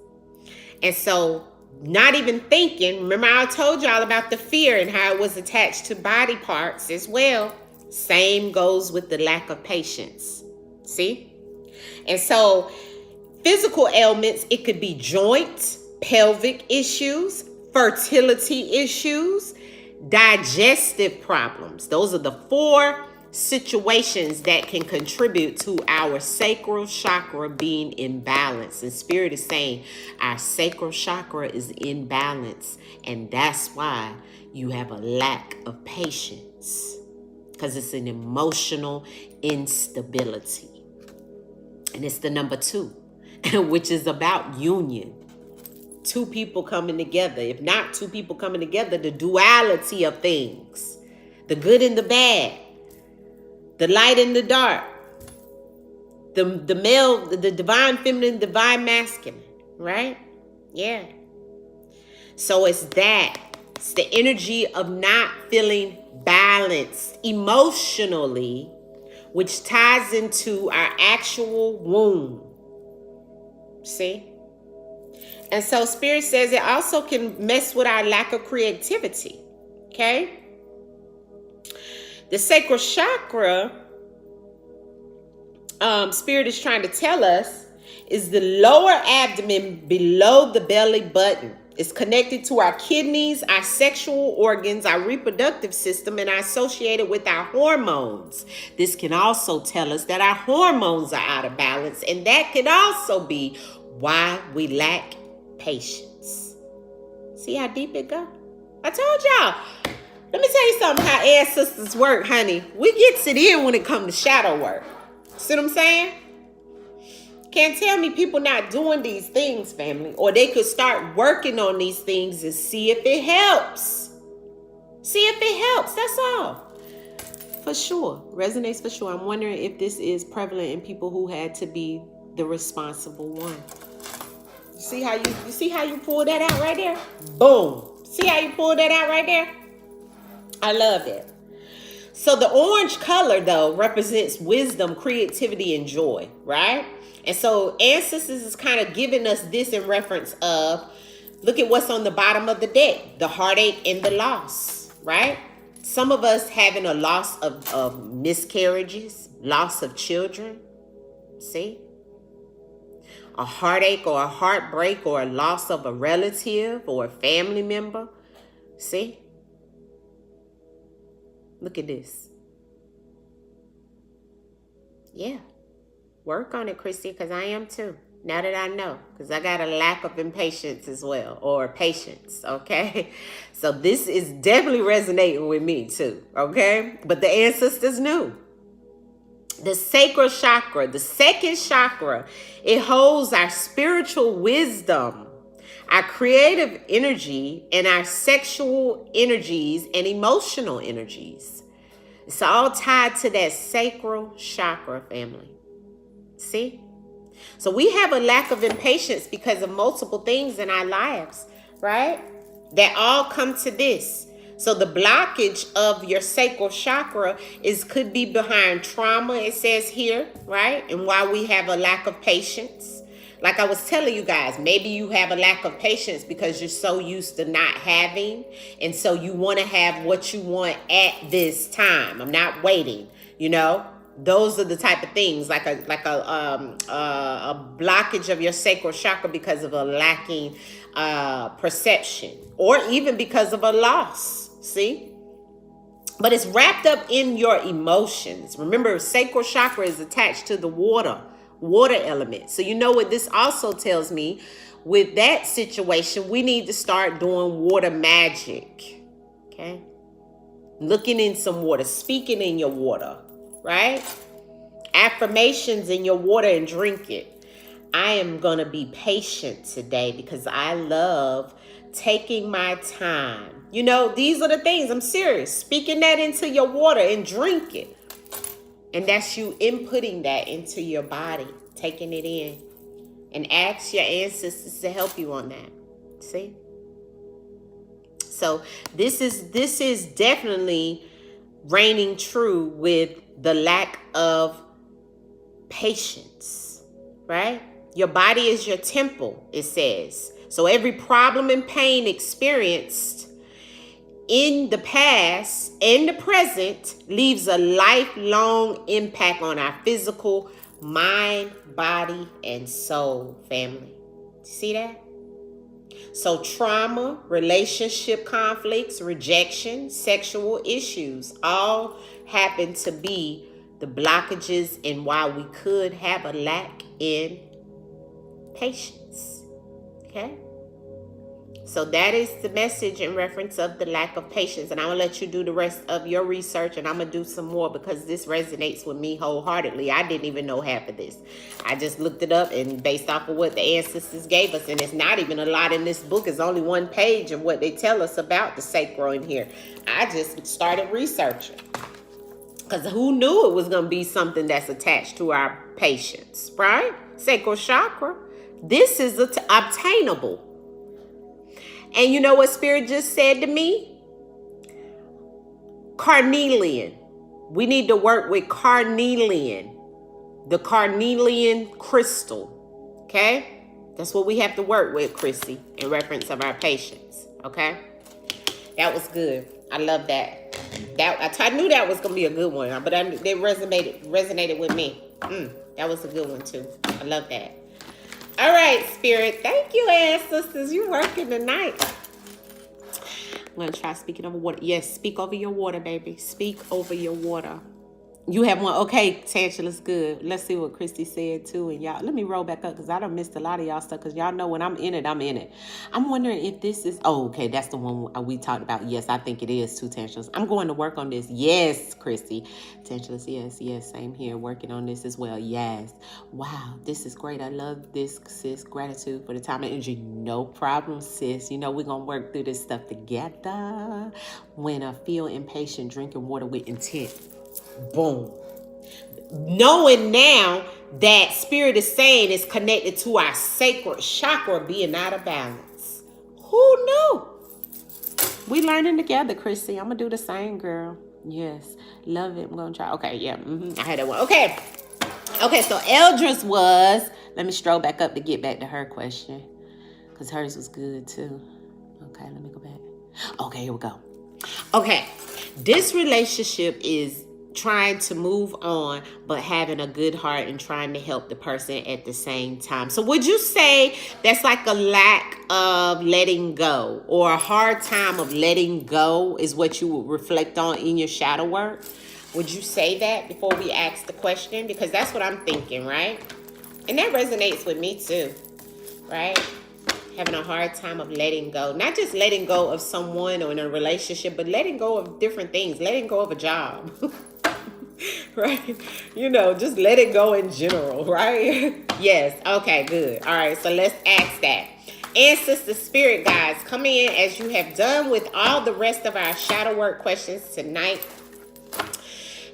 And so not even thinking, remember I told y'all about the fear and how it was attached to body parts as well. Same goes with the lack of patience. See? And so physical ailments, it could be joint, pelvic issues, fertility issues, digestive problems. Those are the 4 situations that can contribute to our sacral chakra being imbalanced. And Spirit is saying our sacral chakra is in balance, and that's why you have a lack of patience, because it's an emotional instability. And it's the number 2, which is about union. 2 people coming together. If not 2 people coming together, the duality of things, the good and the bad, the light and the dark, the male, the divine feminine, divine masculine, right? Yeah. So it's that. It's the energy of not feeling balanced emotionally, which ties into our actual womb. See? And so Spirit says it also can mess with our lack of creativity. Okay? The sacral chakra, Spirit is trying to tell us, is the lower abdomen below the belly button. It's connected to our kidneys, our sexual organs, our reproductive system, and are associated with our hormones. This can also tell us that our hormones are out of balance, and that could also be why we lack patience. See how deep it go? I told y'all. Let me tell you something, how ancestors work, honey. We gets it in when it comes to shadow work. See what I'm saying? Can't tell me people not doing these things, family. Or they could start working on these things and see if it helps. See if it helps, that's all. For sure, resonates for sure. I'm wondering if this is prevalent in people who had to be the responsible one. See how you pull that out right there? Boom. See how you pull that out right there? I love it. So the orange color, though, represents wisdom, creativity, and joy, right? And so ancestors is kind of giving us this in reference of, look at what's on the bottom of the deck, the heartache and the loss, right? Some of us having a loss of miscarriages, loss of children, see? A heartache or a heartbreak or a loss of a relative or a family member, see? Look at this. Yeah. Work on it, Christy, because I am too. Now that I know, because I got a lack of impatience as well, or patience, okay? So this is definitely resonating with me too, okay? But the ancestors knew. The sacral chakra, the second chakra, it holds our spiritual wisdom, our creative energy, and our sexual energies and emotional energies. It's all tied to that sacral chakra, family. See? So we have a lack of impatience because of multiple things in our lives, right? That all come to this. So the blockage of your sacral chakra could be behind trauma, it says here, right? And why we have a lack of patience. Like I was telling you guys, maybe you have a lack of patience because you're so used to not having. And so you want to have what you want at this time. I'm not waiting, you know? Those are the type of things, like a blockage of your sacral chakra because of a lacking perception, or even because of a loss. See, But it's wrapped up in your emotions. Remember, sacral chakra is attached to the water element. So you know what this also tells me? With that situation, we need to start doing water magic. Okay? Looking in some water, speaking in your water, right? Affirmations in your water and drink it. I am going to be patient today because I love taking my time. You know, these are the things. I'm serious. Speaking that into your water and drink it. And that's you inputting that into your body, taking it in. And ask your ancestors to help you on that. See? So this is definitely reigning true with the lack of patience, right? Your body is your temple, it says. So every problem and pain experienced in the past and the present leaves a lifelong impact on our physical, mind, body, and soul, family. See that? So trauma, relationship conflicts, rejection, sexual issues all happen to be the blockages and why we could have a lack in patience. Okay? So that is the message in reference of the lack of patience. And I'm going to let you do the rest of your research, and I'm going to do some more because this resonates with me wholeheartedly. I didn't even know half of this. I just looked it up and based off of what the ancestors gave us. And it's not even a lot in this book. It's only one page of what they tell us about the sacral in here. I just started researching because who knew it was going to be something that's attached to our patience, right? Sacral chakra. This is obtainable. And you know what Spirit just said to me? Carnelian. We need to work with carnelian. The carnelian crystal. Okay? That's what we have to work with, Chrissy, in reference of our patience. Okay? That was good. I love that. I knew that was going to be a good one, but it resonated with me. That was a good one, too. I love that. All right, Spirit. Thank you, ancestors. You're working tonight. I'm going to try speaking over water. Yes, speak over your water, baby. Speak over your water. You have one. Okay, Tantula's good. Let's see what Christy said, too. And y'all, let me roll back up because I done missed a lot of y'all stuff because y'all know when I'm in it, I'm in it. I'm wondering if this is... Oh, okay, that's the one we talked about. Yes, I think it is, too, Tantula's. I'm going to work on this. Yes, Christy. Tantula's, yes, same here. Working on this as well. Yes. Wow, this is great. I love this, sis. Gratitude for the time and energy. No problem, sis. You know, we're going to work through this stuff together. When I feel impatient, drinking water with intent. Boom. Knowing now that Spirit is saying it's connected to our sacred chakra being out of balance. Who knew? We learning together, Chrissy. I'm going to do the same, girl. Yes. Love it. I'm going to try. Okay, yeah. I had that one. Okay, so Eldra's was... Let me stroll back up to get back to her question. Because hers was good, too. Okay, let me go back. Okay, here we go. Okay. This relationship is trying to move on, but having a good heart and trying to help the person at the same time. So would you say that's like a lack of letting go or a hard time of letting go is what you would reflect on in your shadow work? Would you say that before we ask the question? Because that's what I'm thinking, right? And that resonates with me too, right? Having a hard time of letting go. Not just letting go of someone or in a relationship, but letting go of different things. Letting go of a job. Right? You know, just let it go in general, right? Yes. Okay, good. All right, so let's ask that. Ancestor spirit guides, come in as you have done with all the rest of our shadow work questions tonight.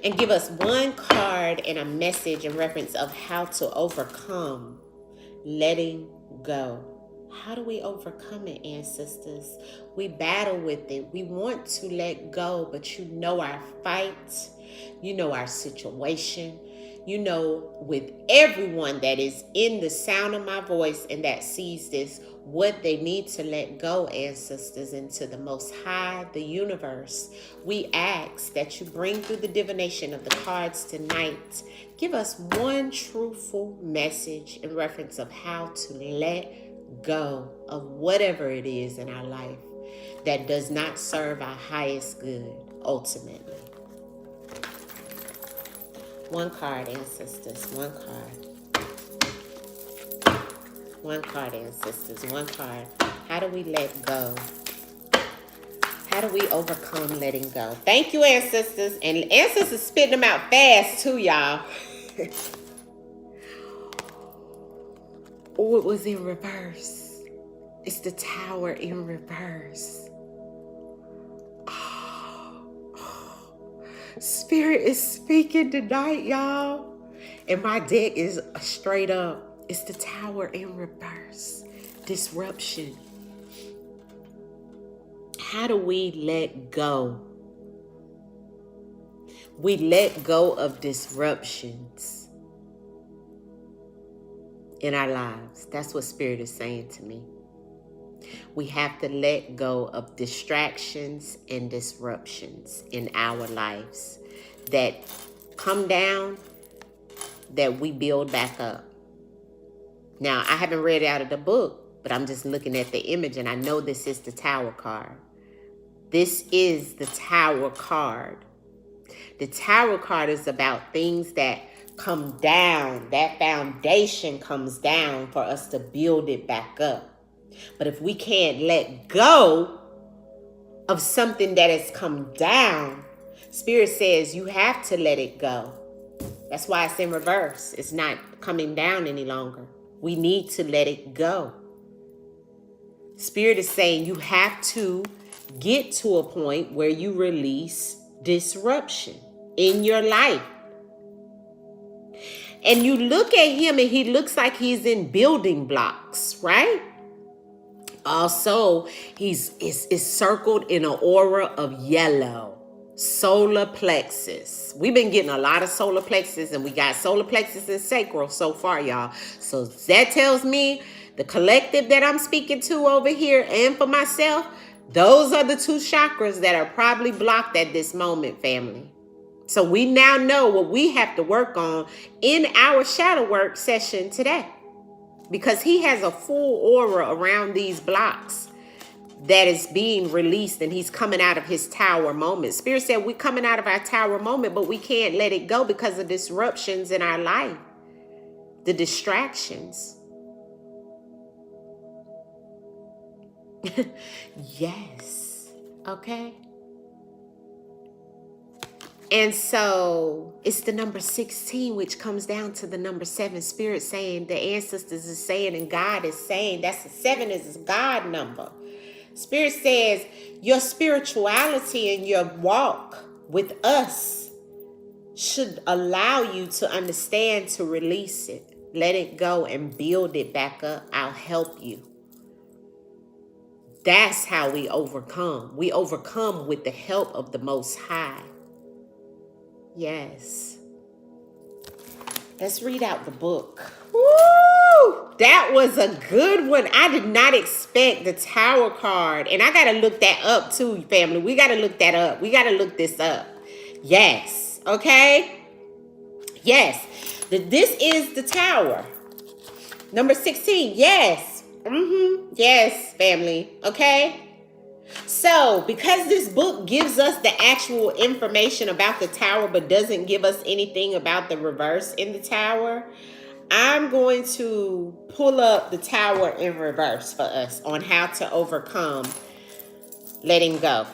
And give us one card and a message in reference of how to overcome letting go. How do we overcome it, ancestors? We battle with it. We want to let go, but you know our fight. You know our situation. You know with everyone that is in the sound of my voice and that sees this, what they need to let go, ancestors, into the Most High, the universe. We ask that you bring through the divination of the cards tonight. Give us one truthful message in reference of how to let go of whatever it is in our life that does not serve our highest good ultimately. One card, ancestors. One card. One card, ancestors. One card. How do we let go? How do we overcome letting go? Thank you, ancestors. And ancestors spitting them out fast too, y'all. Oh, it was in reverse. It's the Tower in reverse. Spirit is speaking tonight, y'all. And my deck is straight up. It's the Tower in reverse. Disruption. How do we let go? We let go of disruptions in our lives. That's what Spirit is saying to me. We have to let go of distractions and disruptions in our lives that come down, that we build back up. Now, I haven't read out of the book, but I'm just looking at the image, and I know this is the Tower card. This is the Tower card. The Tower card is about things that come down. That foundation comes down for us to build it back up. But if we can't let go of something that has come down, Spirit says you have to let it go. That's why it's in reverse. It's not coming down any longer. We need to let it go. Spirit is saying you have to get to a point where you release disruption in your life. And you look at him and he looks like he's in building blocks, right? Also, is circled in an aura of yellow. Solar plexus. We've been getting a lot of solar plexus, and we got solar plexus and sacral so far, y'all. So that tells me the collective that I'm speaking to over here, and for myself, those are the two chakras that are probably blocked at this moment, family. So we now know what we have to work on in our shadow work session today, because he has a full aura around these blocks that is being released, and he's coming out of his Tower moment. Spirit said we're coming out of our Tower moment, but we can't let it go because of disruptions in our life. The distractions. Yes. Okay. And so it's the number 16, which comes down to the number 7. Spirit saying, the ancestors is saying, and God is saying, that's the 7 is his God number. Spirit says your spirituality and your walk with us should allow you to understand to release it, let it go, and build it back up. I'll help you. That's how we overcome. We overcome with the help of the Most High. Yes. Let's read out the book. Woo! That was a good one. I did not expect the Tower card. And I got to look that up too, family. We got to look that up. We got to look this up. Yes. Okay? Yes. This is the Tower. Number 16. Yes. Yes, family. Okay? So, because this book gives us the actual information about the Tower, but doesn't give us anything about the reverse in the Tower, I'm going to pull up the Tower in reverse for us on how to overcome letting go.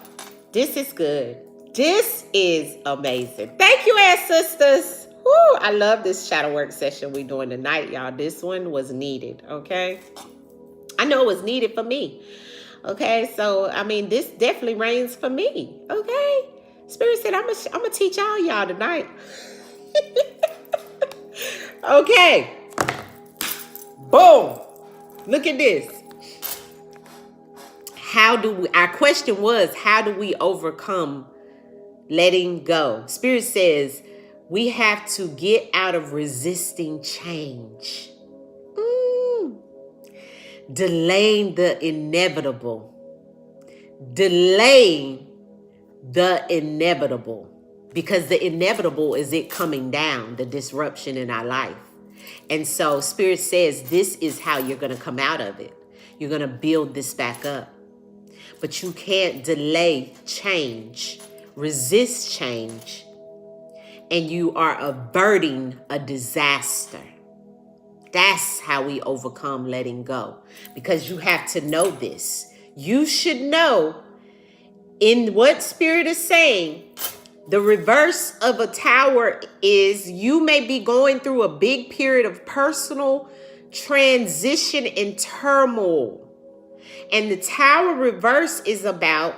This is good. This is amazing. Thank you, ancestors. Woo, I love this shadow work session we're doing tonight, y'all. This one was needed, okay? I know it was needed for me. Okay, so, I mean, this definitely reigns for me, okay? Spirit said, I'm gonna teach all y'all tonight. Okay. Boom. Look at this. Our question was, how do we overcome letting go? Spirit says, we have to get out of resisting change. Delaying the inevitable. Delaying the inevitable. Because the inevitable is it coming down, the disruption in our life. And so Spirit says this is how you're going to come out of it. You're going to build this back up. but you can't delay change, resist change, and you are averting a disaster. That's how we overcome letting go, because you have to know this. You should know in what Spirit is saying. The reverse of a tower is you may be going through a big period of personal transition and turmoil. And the tower reverse is about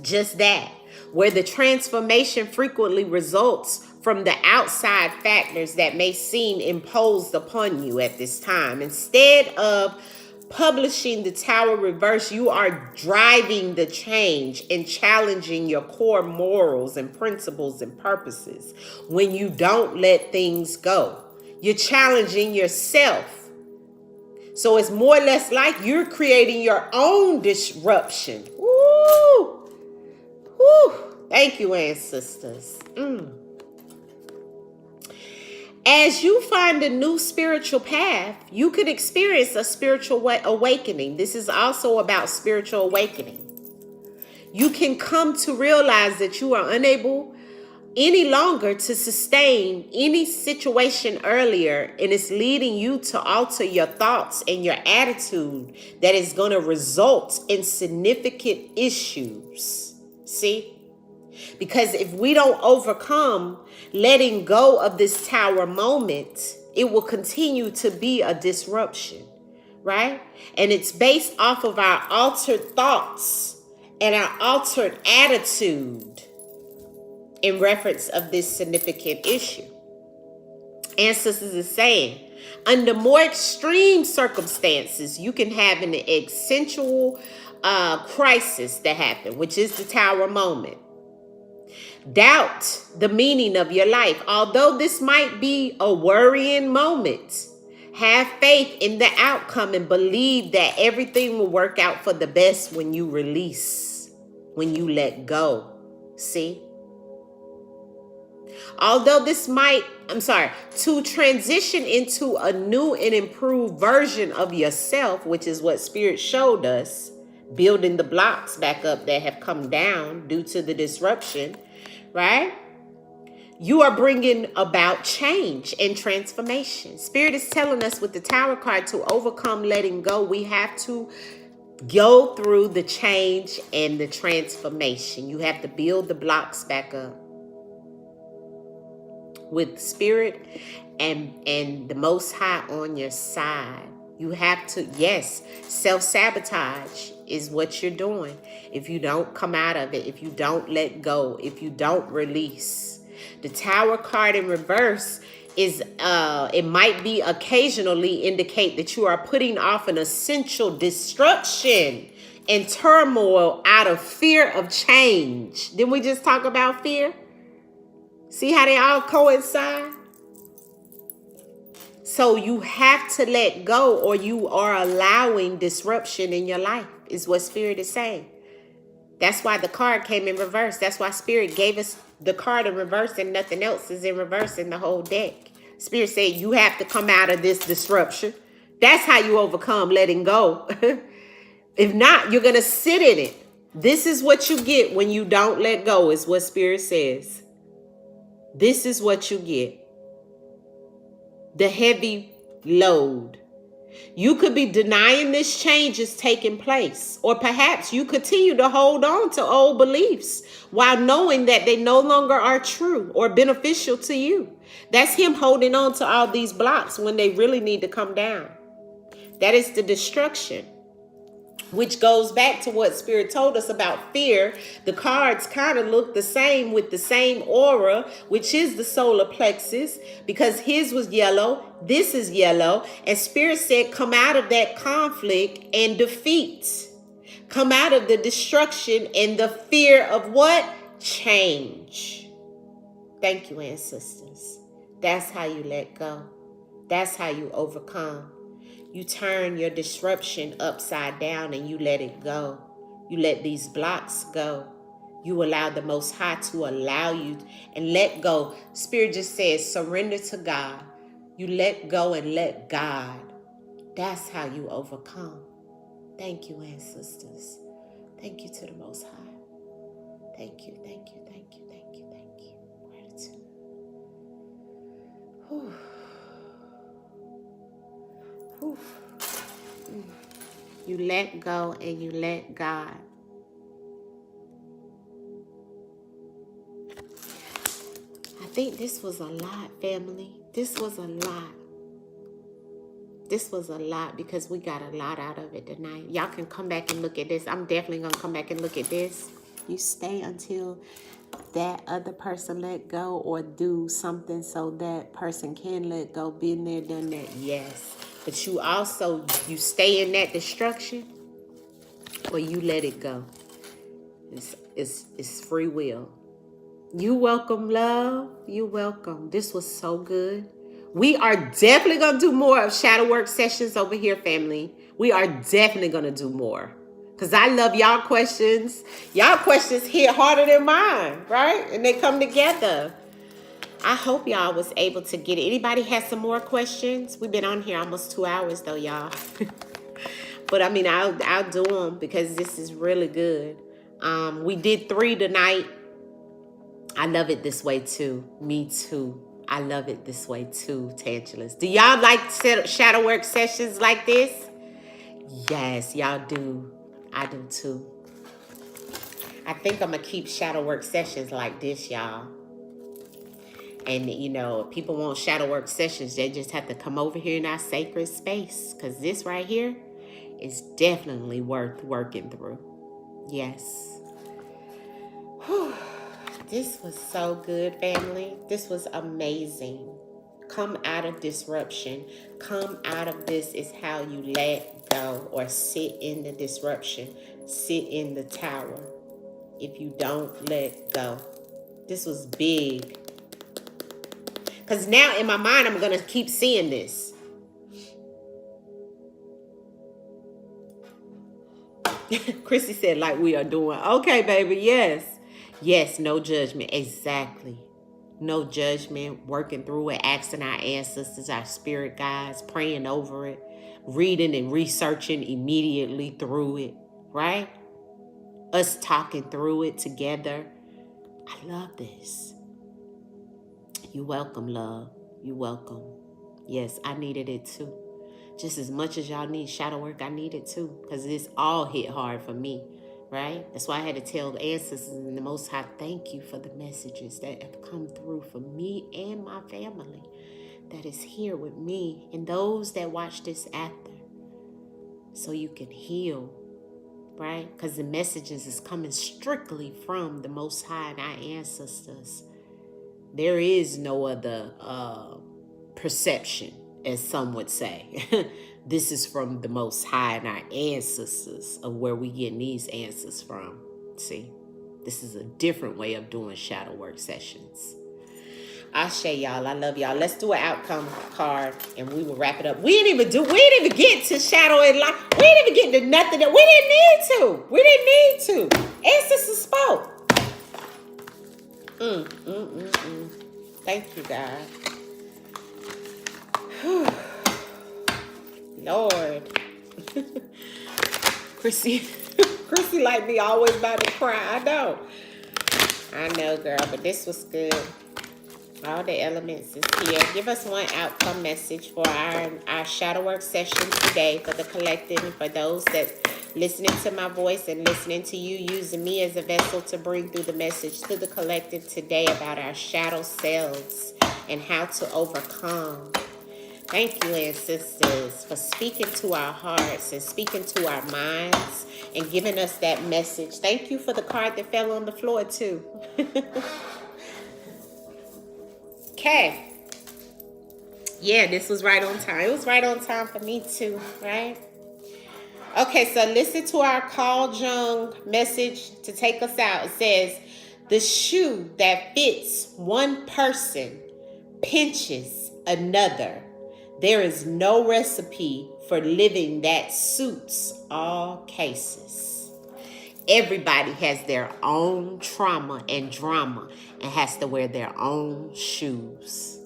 just that, where the transformation frequently results from the outside factors that may seem imposed upon you at this time. Instead of publishing the tower reverse, you are driving the change and challenging your core morals and principles and purposes. When you don't let things go, you're challenging yourself. So it's more or less like you're creating your own disruption. Woo! Woo! Thank you, ancestors. As you find a new spiritual path, you could experience a spiritual awakening. This is also about spiritual awakening. You can come to realize that you are unable any longer to sustain any situation earlier, and it's leading you to alter your thoughts and your attitude that is going to result in significant issues. See? Because if we don't overcome letting go of this tower moment, it will continue to be a disruption, right? And it's based off of our altered thoughts and our altered attitude in reference of this significant issue. Ancestors is saying, under more extreme circumstances, you can have an essential crisis that happen, which is the tower moment. Doubt the meaning of your life. Although this might be a worrying moment, have faith in the outcome and believe that everything will work out for the best when you release, when you let go. See? Although this might, to transition into a new and improved version of yourself, which is what Spirit showed us, building the blocks back up that have come down due to the disruption, right? You are bringing about change and transformation. Spirit is telling us with the Tower card to overcome letting go, we have to go through the change and the transformation. You have to build the blocks back up with Spirit and the Most High on your side. You have to, yes, self-sabotage is what you're doing. If you don't come out of it, if you don't let go, if you don't release. The Tower card in reverse is, it might be occasionally indicate that you are putting off an essential destruction and turmoil out of fear of change. Didn't we just talk about fear? See how they all coincide? So you have to let go, or you are allowing disruption in your life, is what Spirit is saying. That's why the card came in reverse. That's why Spirit gave us the card in reverse and nothing else is in reverse in the whole deck. Spirit said you have to come out of this disruption. That's how you overcome letting go. If not, you're going to sit in it. This is what you get when you don't let go, is what Spirit says. This is what you get. The heavy load. You could be denying this change is taking place, or perhaps you continue to hold on to old beliefs while knowing that they no longer are true or beneficial to you. That's him holding on to all these blocks when they really need to come down. That is the destruction, which goes back to what Spirit told us about fear. The cards kind of look the same with the same aura, which is the solar plexus, because his was yellow, this is yellow. And Spirit said, come out of that conflict and defeat. Come out of the destruction and the fear of what? Change. Thank you, ancestors. That's how you let go. That's how you overcome. You turn your disruption upside down and you let it go. You let these blocks go. You allow the Most High to allow you and let go. Spirit just says, surrender to God. You let go and let God. That's how you overcome. Thank you, ancestors. Thank you to the Most High. Thank you, thank you, thank you, thank you, thank you. Gratitude. Whew. Whew. You let go and you let God. I think this was a lot, family. This was a lot. This was a lot because we got a lot out of it tonight. Y'all can come back and look at this. I'm definitely going to come back and look at this. You stay until that other person let go or do something so that person can let go. Been there, done that. Yes. But you also, you stay in that destruction or you let it go. It's free will. You welcome, love. You welcome. This was so good. We are definitely going to do more of shadow work sessions over here, family. We are definitely going to do more. Because I love y'all questions. Y'all questions hit harder than mine, right? And they come together. I hope y'all was able to get it. Anybody has some more questions? We've been on here almost 2 hours though, y'all. But I mean, I'll do them because this is really good. We did 3 tonight. I love it this way too. Me too. I love it this way too, Tangelus. Do y'all like shadow work sessions like this? Yes, y'all do. I do too. I think I'm going to keep shadow work sessions like this, y'all. And, you know, if people want shadow work sessions, they just have to come over here in our sacred space. Because this right here is definitely worth working through. Yes. Whew. This was so good, family. This was amazing. Come out of disruption. Come out of this is how you let go or sit in the disruption. Sit in the tower. If you don't let go. This was big. Because now in my mind, I'm going to keep seeing this. Chrissy said, like we are doing. Okay, baby, yes. Yes, no judgment. Exactly. No judgment. Working through it. Asking our ancestors, our spirit guides. Praying over it. Reading and researching immediately through it. Right? Us talking through it together. I love this. You welcome, love. You welcome. Yes, I needed it too. Just as much as y'all need shadow work, I need it too. Because this all hit hard for me, right? That's why I had to tell the ancestors and the Most High, thank you for the messages that have come through for me and my family that is here with me and those that watch this after. So you can heal, right? Because the messages is coming strictly from the Most High and our ancestors. There is no other perception, as some would say. This is from the Most High and our ancestors of where we get these answers from. See, this is a different way of doing shadow work sessions. Ashe, y'all. I love y'all. Let's do an outcome card and we will wrap it up. We didn't even get to shadow and light. We didn't even get to nothing that we didn't need to. We didn't need to. Ancestors spoke. Thank you, God. Whew. Lord. Chrissy like me always about to cry. I know, girl, but this was good. All the elements is here. Give us one outcome message for our shadow work session today for the collective and for those that listening to my voice and listening to you, using me as a vessel to bring through the message to the collective today about our shadow selves and how to overcome. Thank you, ancestors, for speaking to our hearts and speaking to our minds and giving us that message. Thank you for the card that fell on the floor, too. Okay. Yeah, this was right on time. It was right on time for me, too, right? Okay, so listen to our Carl Jung message to take us out. It says, the shoe that fits one person pinches another. There is no recipe for living that suits all cases. Everybody has their own trauma and drama and has to wear their own shoes.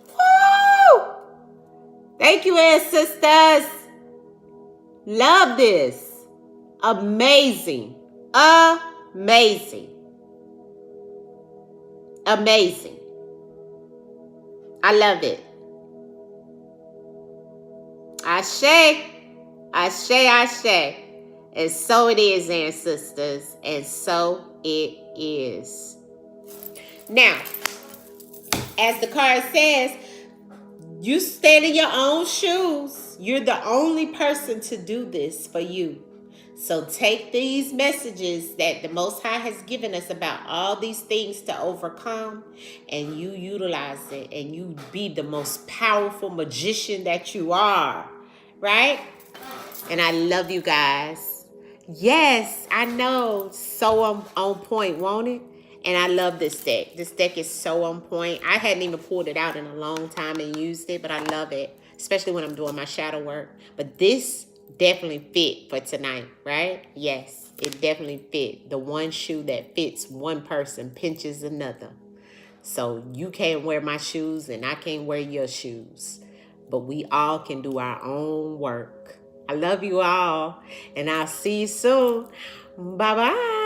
Woo! Thank you, ancestors. Love this. Amazing. Amazing. Amazing. I love it. Ashe. Ashe, ashe. And so it is, ancestors. And so it is. Now, as the card says, you stand in your own shoes. You're the only person to do this for you. So take these messages that the Most High has given us about all these things to overcome, and you utilize it, and you be the most powerful magician that you are, right? And I love you guys. Yes, I know. So on point, won't it? And I love this deck. This deck is so on point. I hadn't even pulled it out in a long time and used it, but I love it, especially when I'm doing my shadow work. But this definitely fit for tonight, right? Yes, it definitely fit. The one shoe that fits one person pinches another. So you can't wear my shoes and I can't wear your shoes. But we all can do our own work. I love you all, and I'll see you soon. Bye-bye.